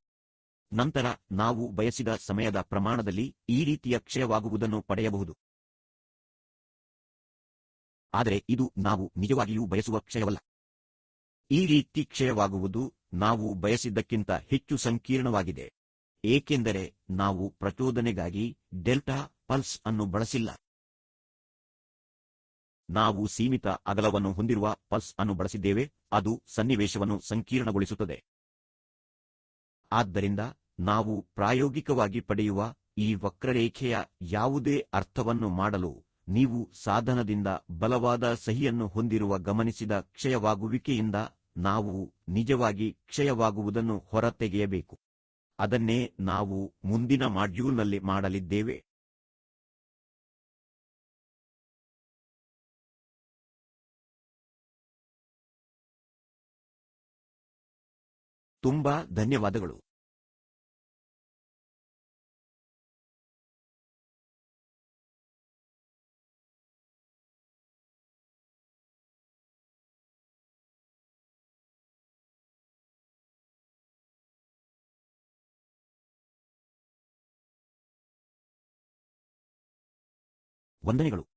ನಂತರ ನಾವು ಬಯಸಿದ ಸಮಯದ ಪ್ರಮಾಣದಲ್ಲಿ ಈ ರೀತಿಯ ಕ್ಷಯವಾಗುವುದನ್ನು ಪಡೆಯಬಹುದು. ಆದರೆ ಇದು ನಾವು ನಿಜವಾಗಿಯೂ ಬಯಸುವ ಕ್ಷಯವಲ್ಲ. ಈ ರೀತಿ ಕ್ಷಯವಾಗುವುದು ನಾವು ಬಯಸಿದ್ದಕ್ಕಿಂತ ಹೆಚ್ಚು ಸಂಕೀರ್ಣವಾಗಿದೆ ಏಕೆಂದರೆ ನಾವು ಪ್ರಚೋದನೆಗಾಗಿ ಡೆಲ್ಟಾ ಪಲ್ಸ್ ಅನ್ನು ಬಳಸಿಲ್ಲ. ನಾವು ಸೀಮಿತ ಅಗಲವನ್ನು ಹೊಂದಿರುವ ಪಲ್ಸ್ ಅನ್ನು ಬಳಸಿದ್ದೇವೆ, ಅದು ಸನ್ನಿವೇಶವನ್ನು ಸಂಕೀರ್ಣಗೊಳಿಸುತ್ತದೆ. ಆದ್ದರಿಂದ ನಾವು ಪ್ರಾಯೋಗಿಕವಾಗಿ ಪಡೆಯುವ ಈ ವಕ್ರರೇಖೆಯ ಯಾವುದೇ ಅರ್ಥವನ್ನು ಮಾಡಲು ನೀವು ಸಾಧನದಿಂದ ಬಲವಾದ ಸಹಿಯನ್ನು ಹೊಂದಿರುವ ಗಮನಿಸಿದ ಕ್ಷಯವಾಗುವಿಕೆಯಿಂದ ನಾವು ನಿಜವಾಗಿ ಕ್ಷಯವಾಗುವುದನ್ನು ಹೊರತೆಗೆಯಬೇಕು. ಅದನ್ನೇ ನಾವು ಮುಂದಿನ ಮಾಡ್ಯೂಲ್ನಲ್ಲಿ ಮಾಡಲಿದ್ದೇವೆ. ತುಂಬಾ ಧನ್ಯವಾದಗಳು. ವಂದನೆಗಳು.